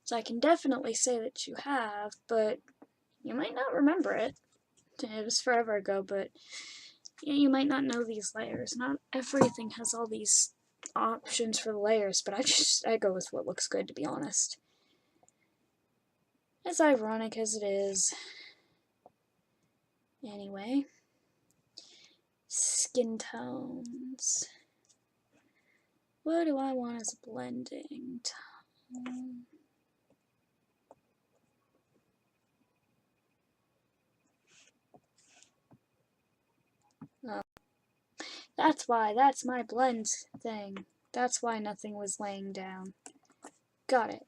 So I can definitely say that you have, but you might not remember it. It was forever ago, but yeah, you might not know these layers. Not everything has all these options for the layers, but I go with what looks good, to be honest. As ironic as it is. Anyway. Skin tones. What do I want as a blending tone? Oh. That's my blend thing. That's why nothing was laying down. Got it.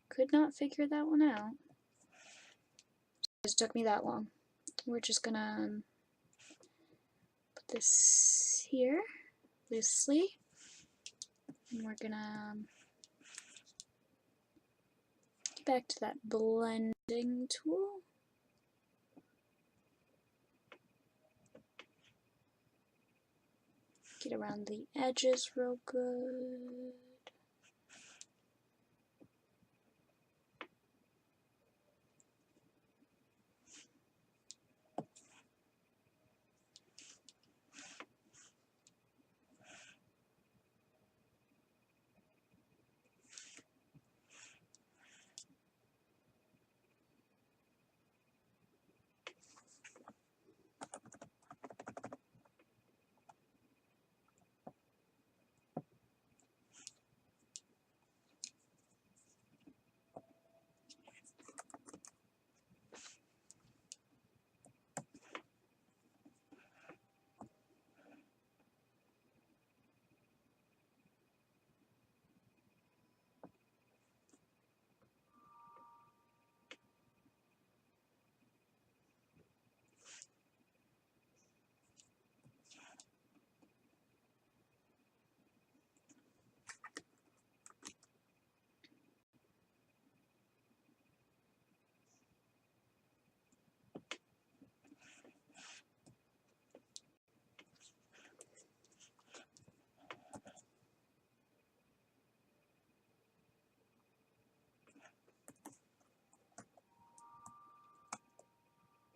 Could not figure that one out. It took me that long. We're just gonna put this here loosely, and we're gonna get back to that blending tool. Get around the edges real good.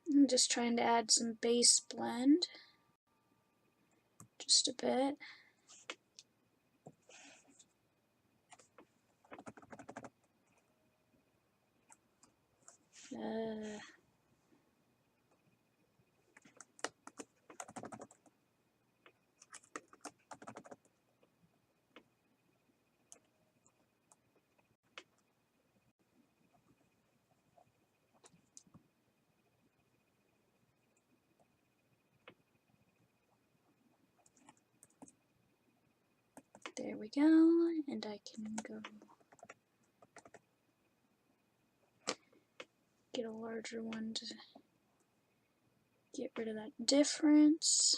I'm just trying to add some base blend, just a bit. There we go, and I can go get a larger one to get rid of that difference.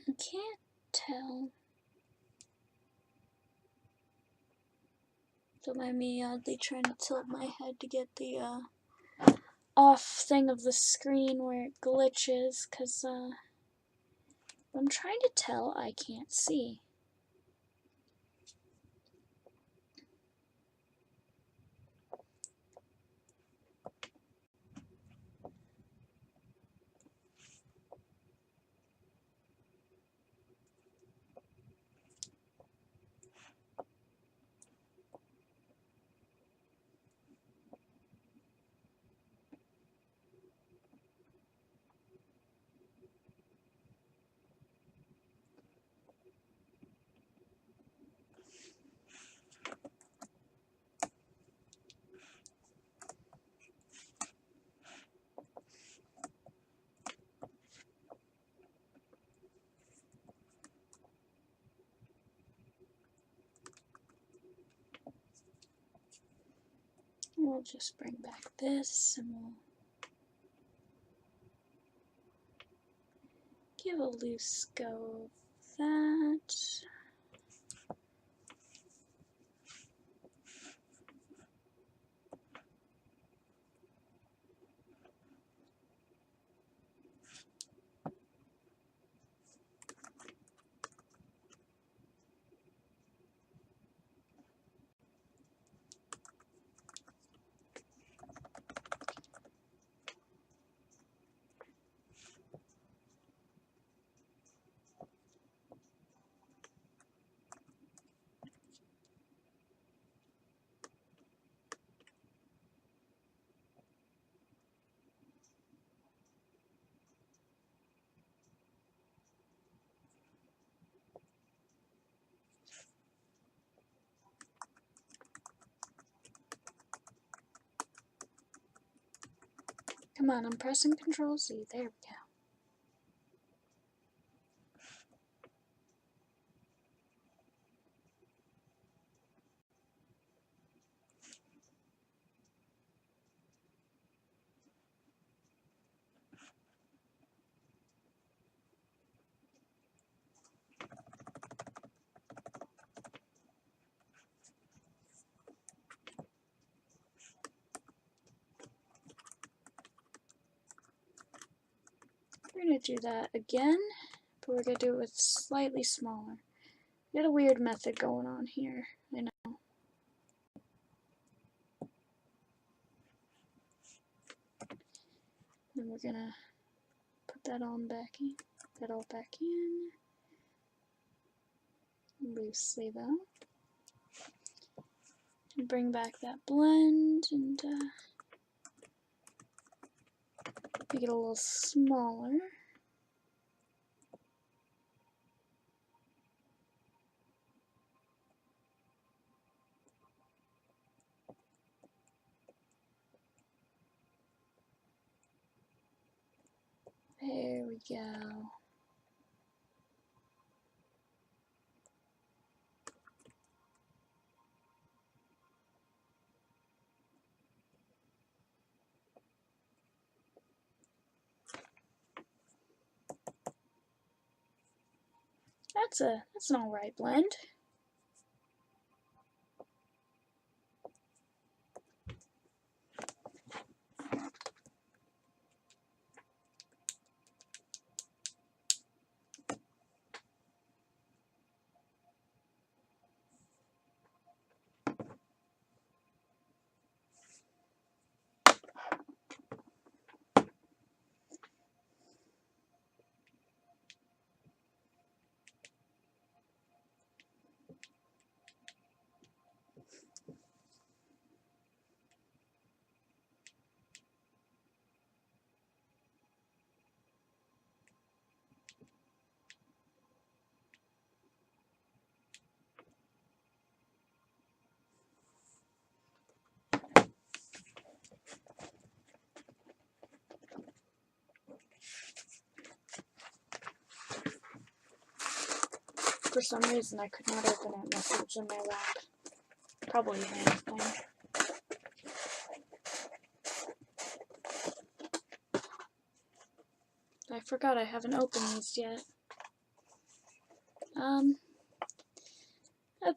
I can't tell. Don't mind me oddly trying to tilt my head to get the off thing of the screen where it glitches, because I'm trying to tell, I can't see. we'll just bring back this and we'll give a loose go of that. Come on, I'm pressing Control Z. There we go. We're going to do that again, but we're going to do it with slightly smaller. We got a weird method going on here, I know. Then we're going to put that on back in, that all back in, loosely though. And bring back that blend and make it a little smaller. There we go. That's an alright blend. For some reason I could not open that message in my lap. Probably anything. I forgot I haven't opened these yet. I'll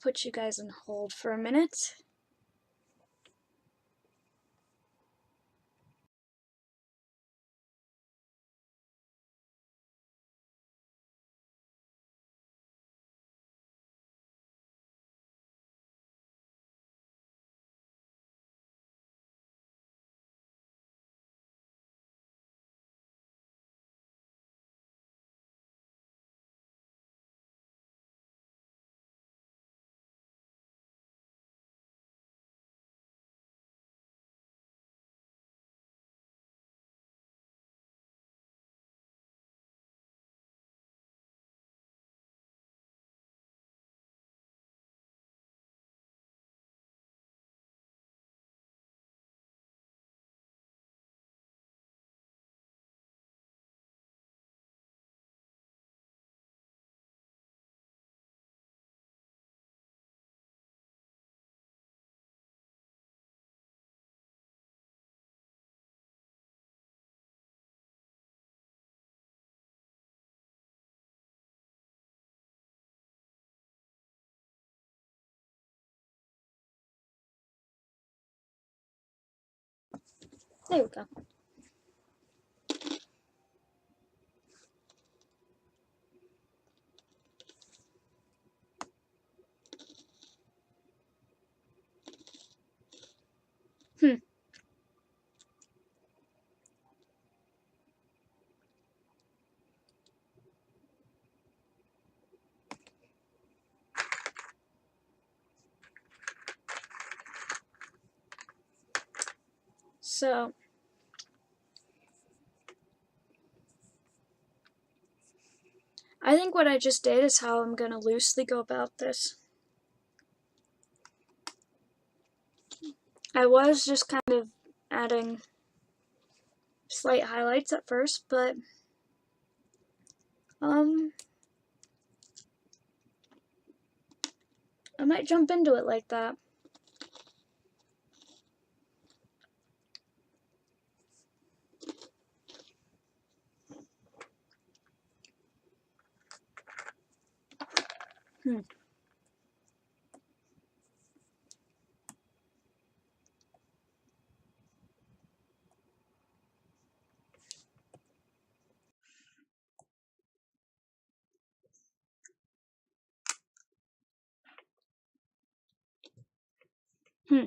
put you guys on hold for a minute. There we go. So, I think what I just did is how I'm going to loosely go about this. I was just kind of adding slight highlights at first, but I might jump into it like that. Hmm.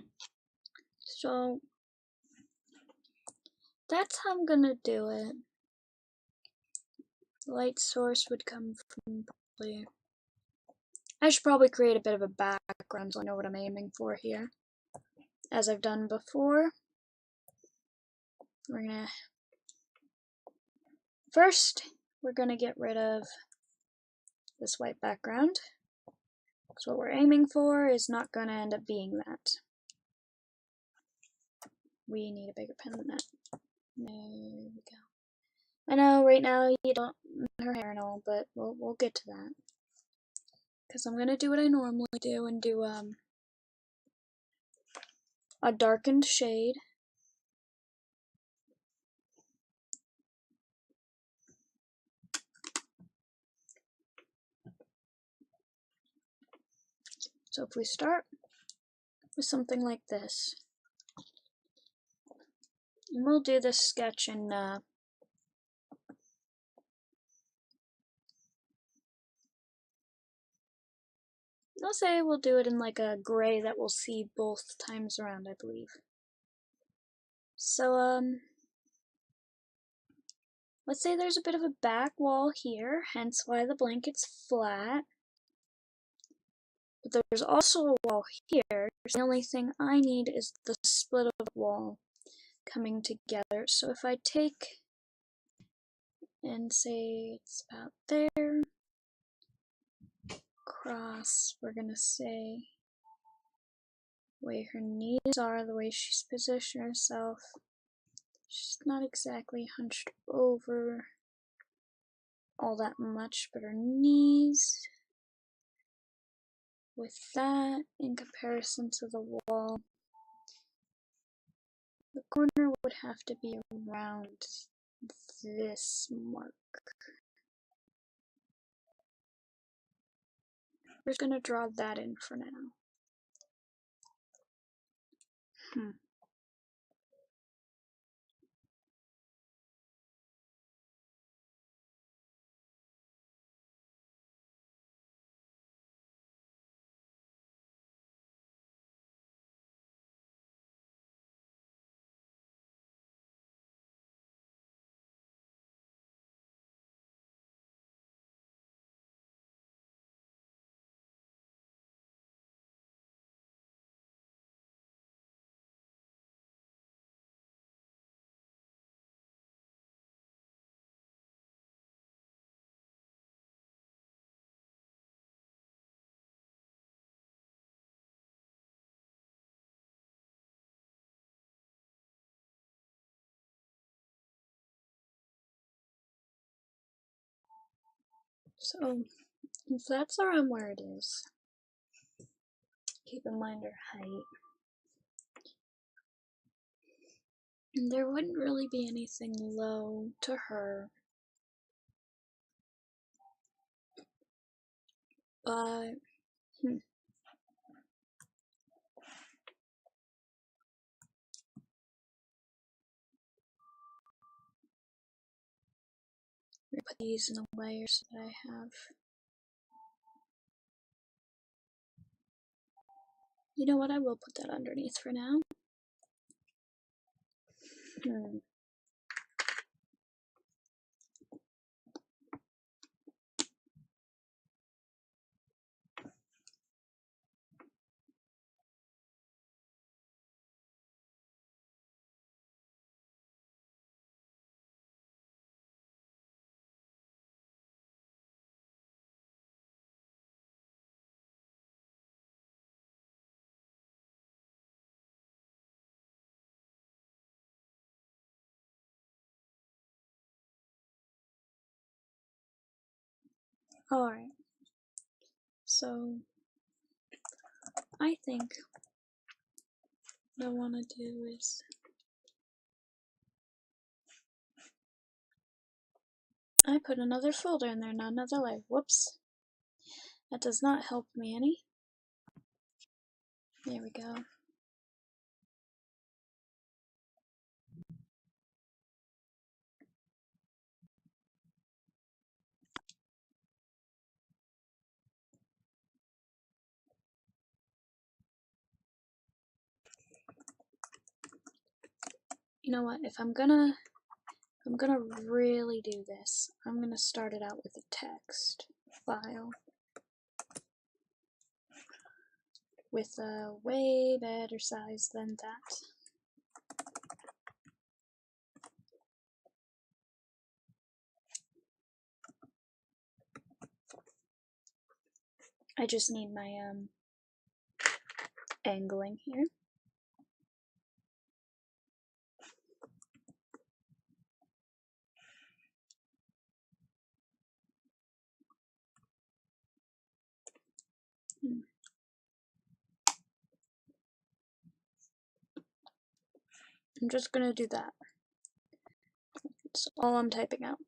So, that's how I'm gonna do it. Light source would come from probably... I should probably create a bit of a background so I know what I'm aiming for here. As I've done before, first, we're gonna get rid of this white background. Because what we're aiming for is not gonna end up being that. We need a bigger pen than that. There we go. I know right now you don't her hair and all, but we'll get to that. Because I'm gonna do what I normally do and do a darkened shade. So if we start with something like this, and we'll do this sketch in I'll say we'll do it in like a gray that we'll see both times around, I believe. So let's say there's a bit of a back wall here, hence why the blanket's flat. But there's also a wall here. The only thing I need is the split of the wall coming together. So if I take and say it's about there, cross, we're gonna say the way her knees are, the way she's positioned herself. She's not exactly hunched over all that much, but her knees, with that in comparison to the wall, the corner would have to be around this mark. We're just gonna draw that in for now. So if that's around where it is, keep in mind her height. And there wouldn't really be anything low to her. But Put these in a layer so that I have. You know what? I will put that underneath for now. Alright. So, I think what I want to do is I put another folder in there, not another layer. Whoops. That does not help me any. There we go. You know what? If I'm gonna really do this, I'm gonna start it out with a text file with a way better size than that. I just need my angling here. I'm just gonna do that. That's all I'm typing out.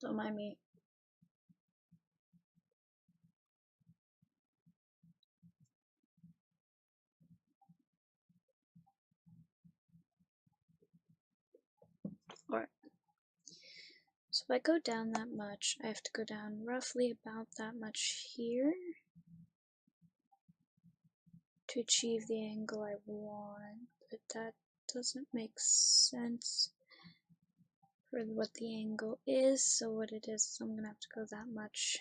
Don't mind me. Alright. So if I go down that much, I have to go down roughly about that much here to achieve the angle I want, but that doesn't make sense for what the angle is, so what it is I'm gonna have to go that much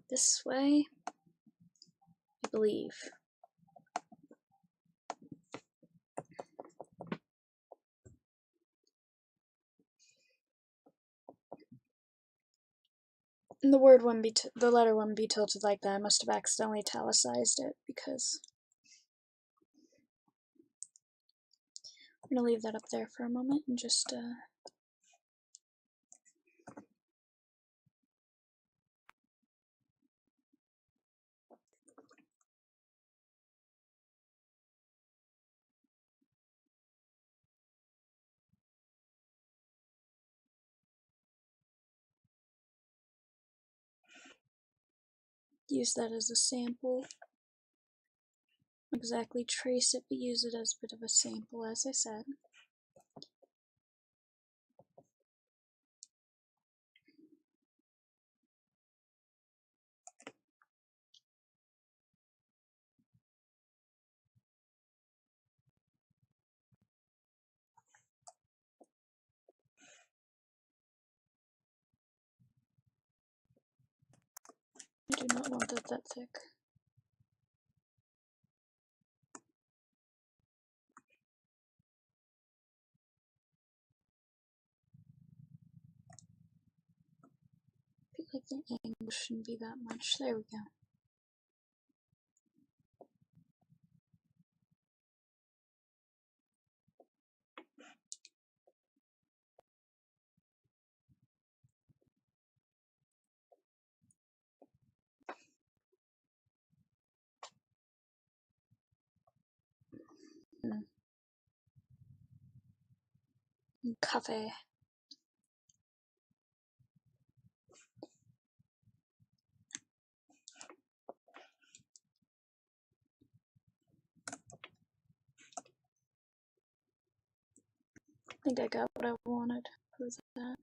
this way, I believe. And the word wouldn't be, the letter wouldn't be tilted like that. I must have accidentally italicized it because I'm gonna leave that up there for a moment and just use that as a sample. Not exactly trace it, but use it as a bit of a sample, as I said. do not want that thick. I feel like the angle shouldn't be that much. There we go. Coffee. I think I got what I wanted for that.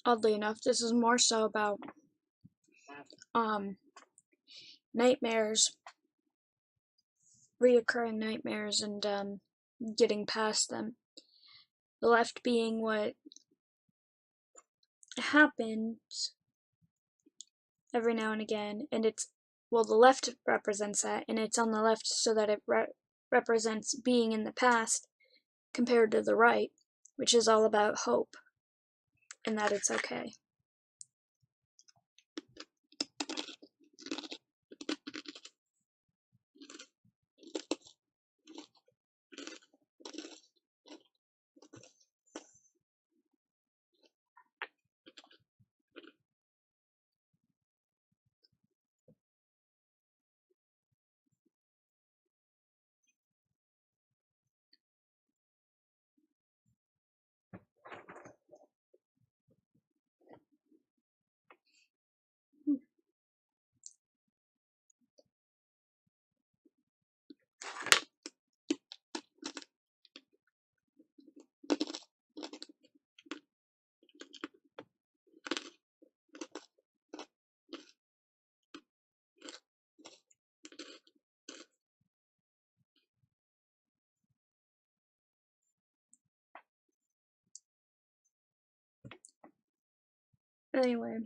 Oddly enough, this is more so about nightmares, reoccurring nightmares, and getting past them. The left being what happens every now and again, and it's, well, the left represents that, and it's on the left so that it represents being in the past, compared to the right, which is all about hope and that it's okay. Anyway,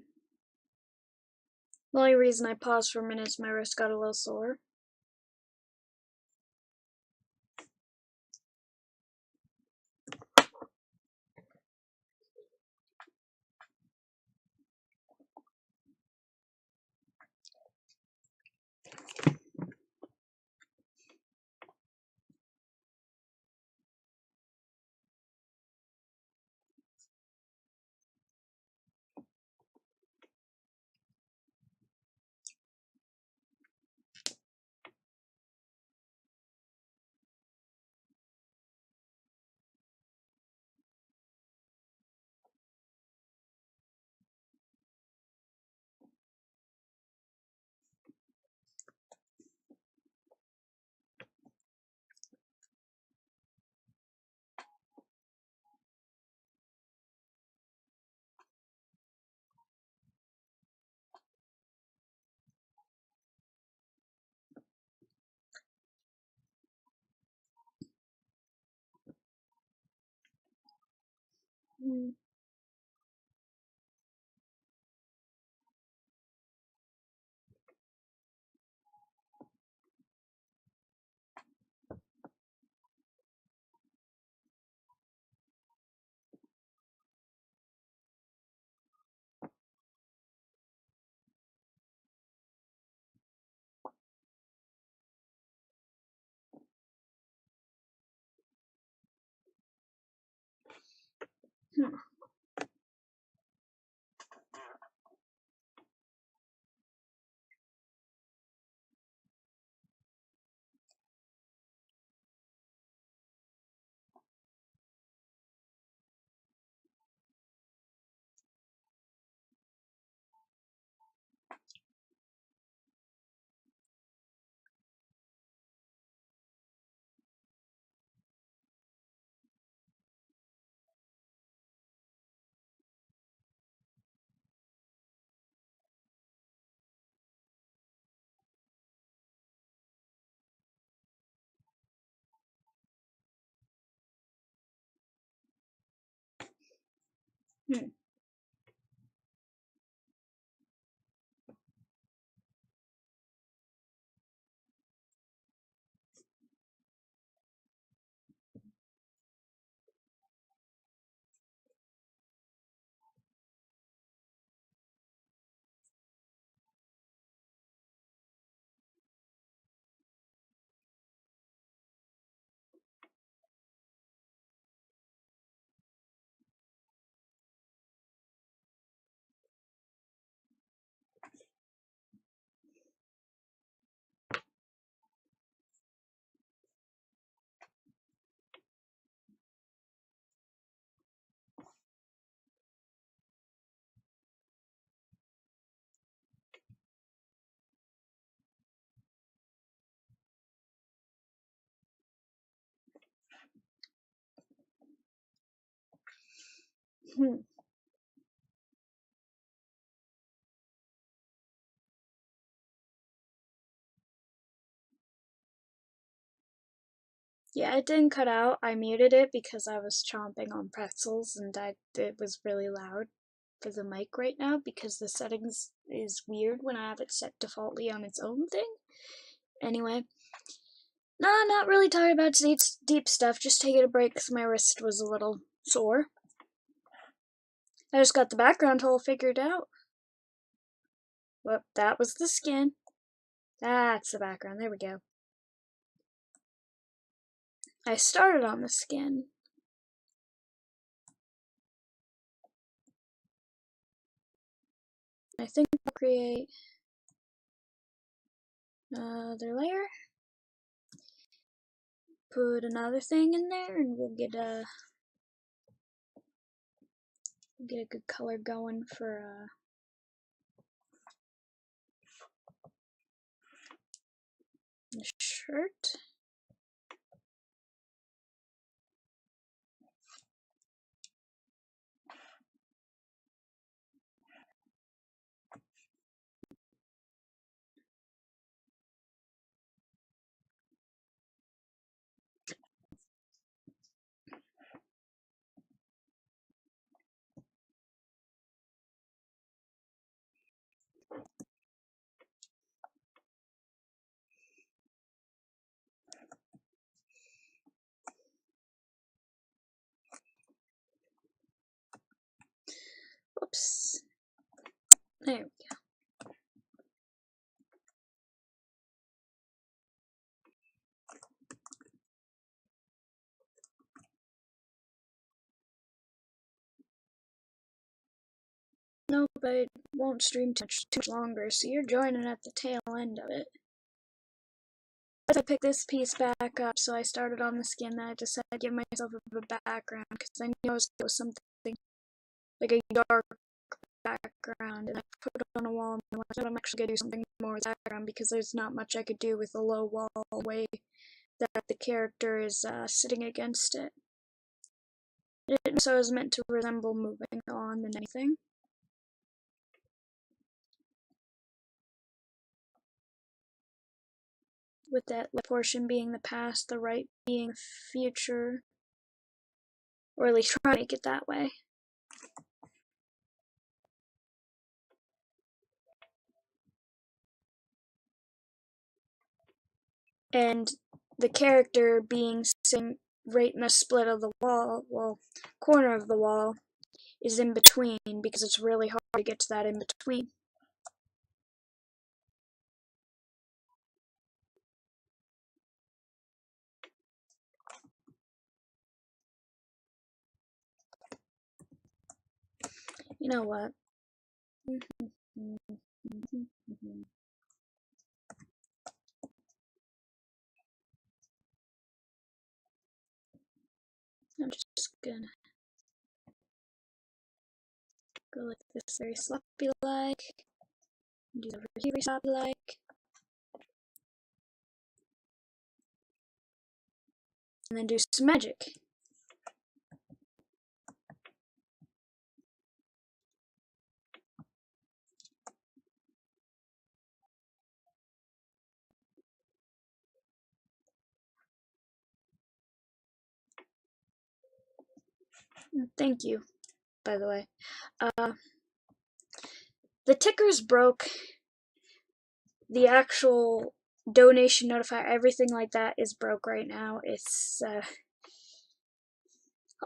the only reason I paused for a minute is my wrist got a little sore. Hmm. Hmm. Hmm. Hmm. Yeah, it didn't cut out. I muted it because I was chomping on pretzels and it was really loud for the mic right now because the settings is weird when I have it set defaultly on its own thing. Anyway, no, not really talking about deep stuff, just taking a break because my wrist was a little sore. I just got the background hole figured out. Well, that was the skin. That's the background. There we go. I started on the skin. I think I'll create another layer. Put another thing in there and we'll get a good color going for the shirt. Whoops. There we go. No, but it won't stream too much longer, so you're joining at the tail end of it. I picked this piece back up, so I started on the skin, then I decided to give myself a bit of background, because I knew I was going to go something like a dark background, and I put it on a wall, and I thought I'm actually going to do something more with background, because there's not much I could do with a low wall way that the character is sitting against it. So it was meant to resemble moving on than anything. With that left portion being the past, the right being the future, or at least try to make it that way. And the character being sitting right in the split of the wall, well, corner of the wall, is in between because it's really hard to get to that in between. You know what? I'm just gonna go like this very sloppy like, do over here very sloppy like, and then do some magic. Thank you, by the way. The ticker's broke. The actual donation notifier, everything like that is broke right now. It's a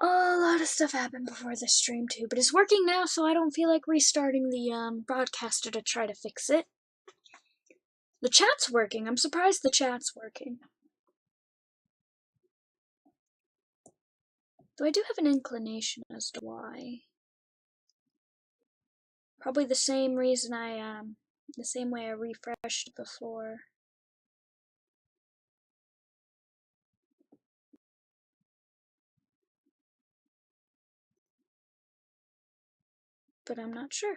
lot of stuff happened before the stream too, but it's working now, so I don't feel like restarting the broadcaster to try to fix it. The chat's working. I'm surprised the chat's working. Though I do have an inclination as to why. Probably the same reason the same way I refreshed before. But I'm not sure.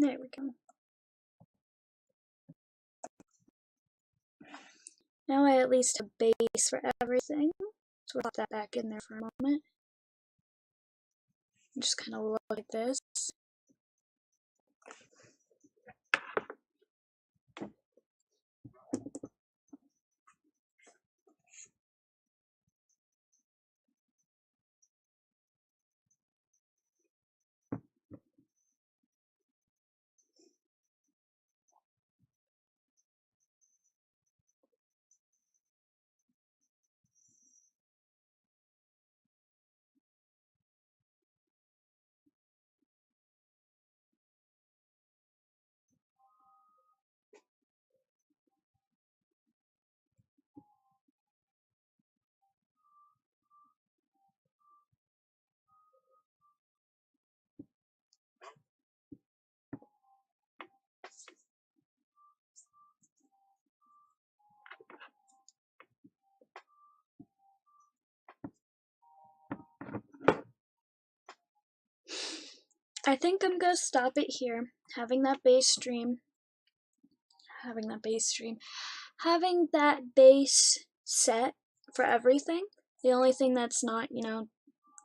There we go. Now I at least have a base for everything. So we'll put that back in there for a moment. Just kind of look like this. I think I'm gonna stop it here. Having that base set for everything. The only thing that's not,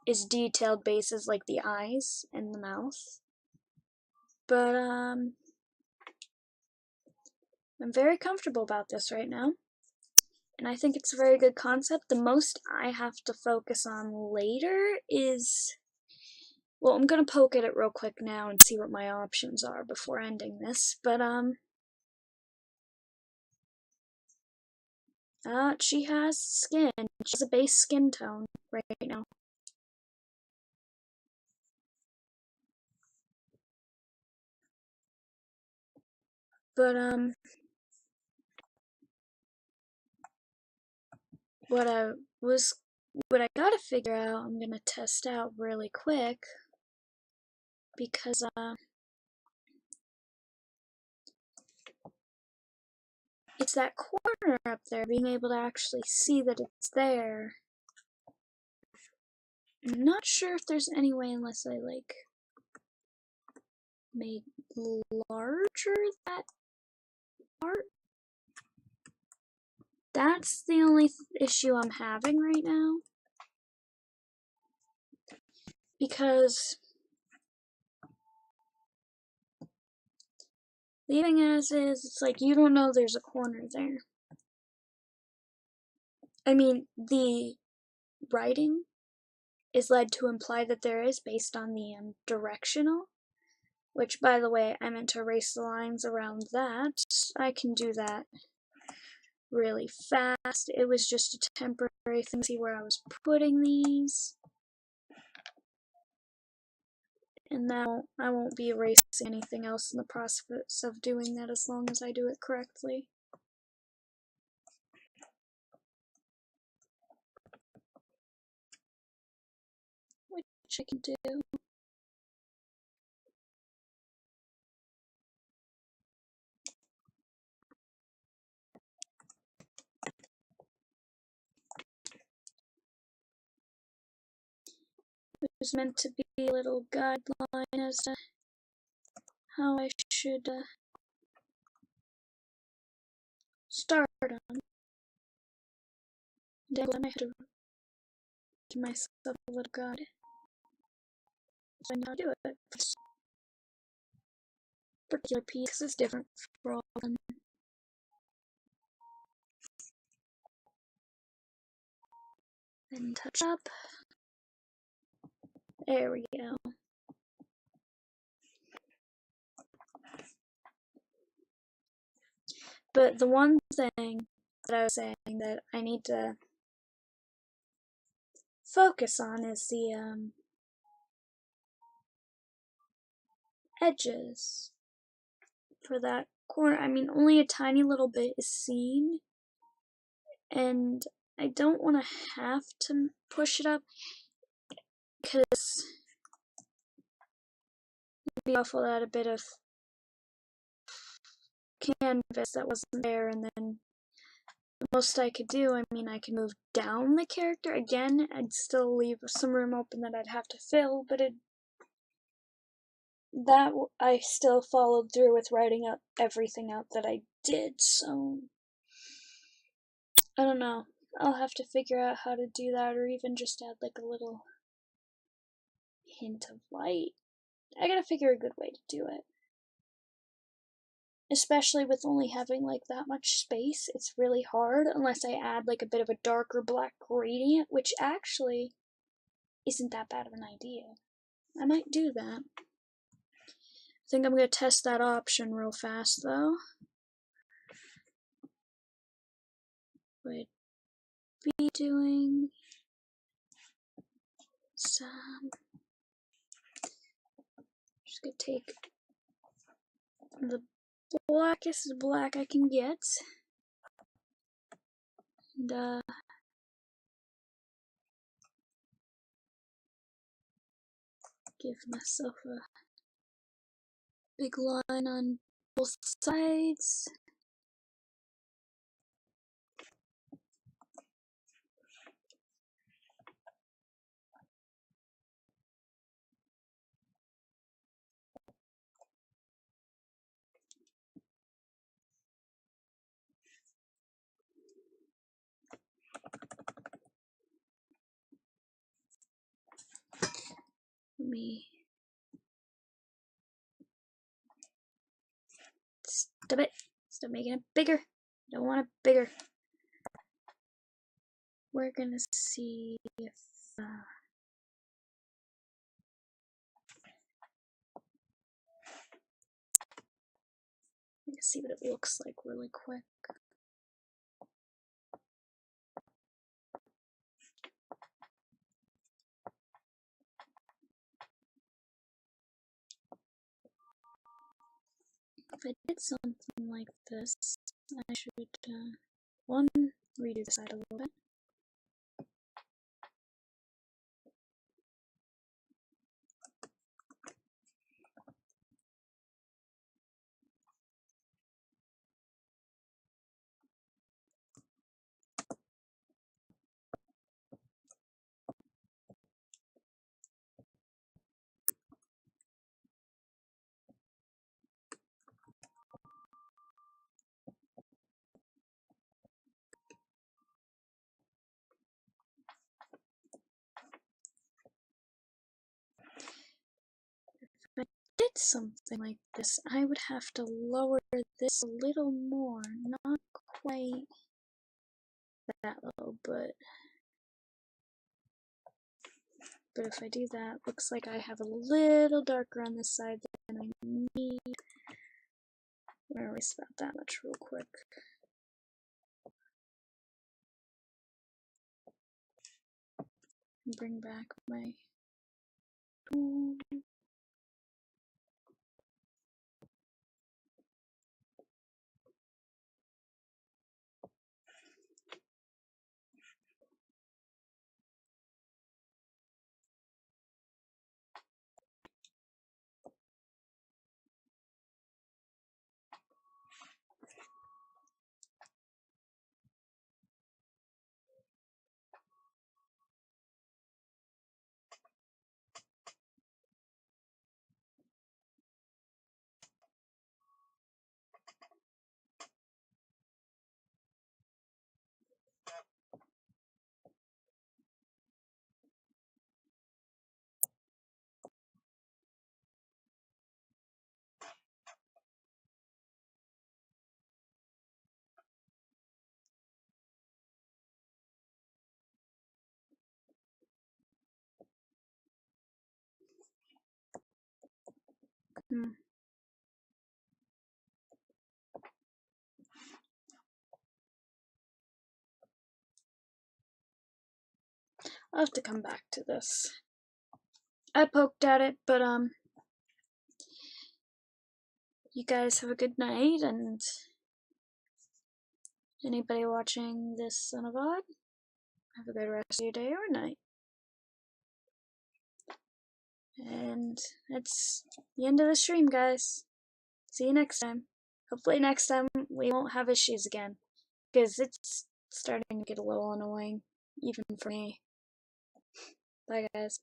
is detailed bases like the eyes and the mouth. But I'm very comfortable about this right now. And I think it's a very good concept. The most I have to focus on later is, well, I'm gonna poke at it real quick now and see what my options are before ending this. But she has skin. She has a base skin tone right now. But what I gotta figure out, I'm gonna test out really quick, because it's that corner up there, being able to actually see that it's there. I'm not sure if there's any way, unless I like made larger that part. That's the only issue I'm having right now, because leaving as is, it's like you don't know there's a corner there. I mean, the writing is led to imply that there is, based on the directional, which, by the way, I meant to erase the lines around that. I can do that really fast. It was just a temporary thing to see where I was putting these. And now I won't be erasing anything else in the process of doing that, as long as I do it correctly. Which I can do. It was meant to be a little guideline as to how I should start on. Then I had to give myself a little guide, so I know how to do it. This particular piece is different for all of them. Then touch up. There we go. But the one thing that I was saying that I need to focus on is the edges for that corner. I mean, only a tiny little bit is seen, and I don't want to have to push it up because it'd be awful to add a bit of canvas that wasn't there, and then the most I could do, I mean, I could move down the character again. I'd still leave some room open that I'd have to fill, but I still followed through with writing up everything out that I did, so I don't know. I'll have to figure out how to do that, or even just add like a little hint of light. I gotta figure a good way to do it. Especially with only having like that much space, it's really hard unless I add like a bit of a darker black gradient, which actually isn't that bad of an idea. I might do that. I think I'm gonna test that option real fast though. Would be doing some. Just gonna take the blackest black I can get, and give myself a big line on both sides. Let me stop it. Stop making it bigger. I don't want it bigger. We're gonna see if let's see what it looks like really quick. If I did something like this, I should one, redo the side a little bit. If I did something like this, I would have to lower this a little more, not quite that low, but if I do that, looks like I have a little darker on this side than I need. I'm gonna erase about that much real quick. Bring back my tool. I'll have to come back to this. I poked at it, but you guys have a good night, and anybody watching this Son of Odd, have a good rest of your day or night. And that's the end of the stream, guys. See you next time. Hopefully next time we won't have issues again, because it's starting to get a little annoying, even for me. Bye, guys.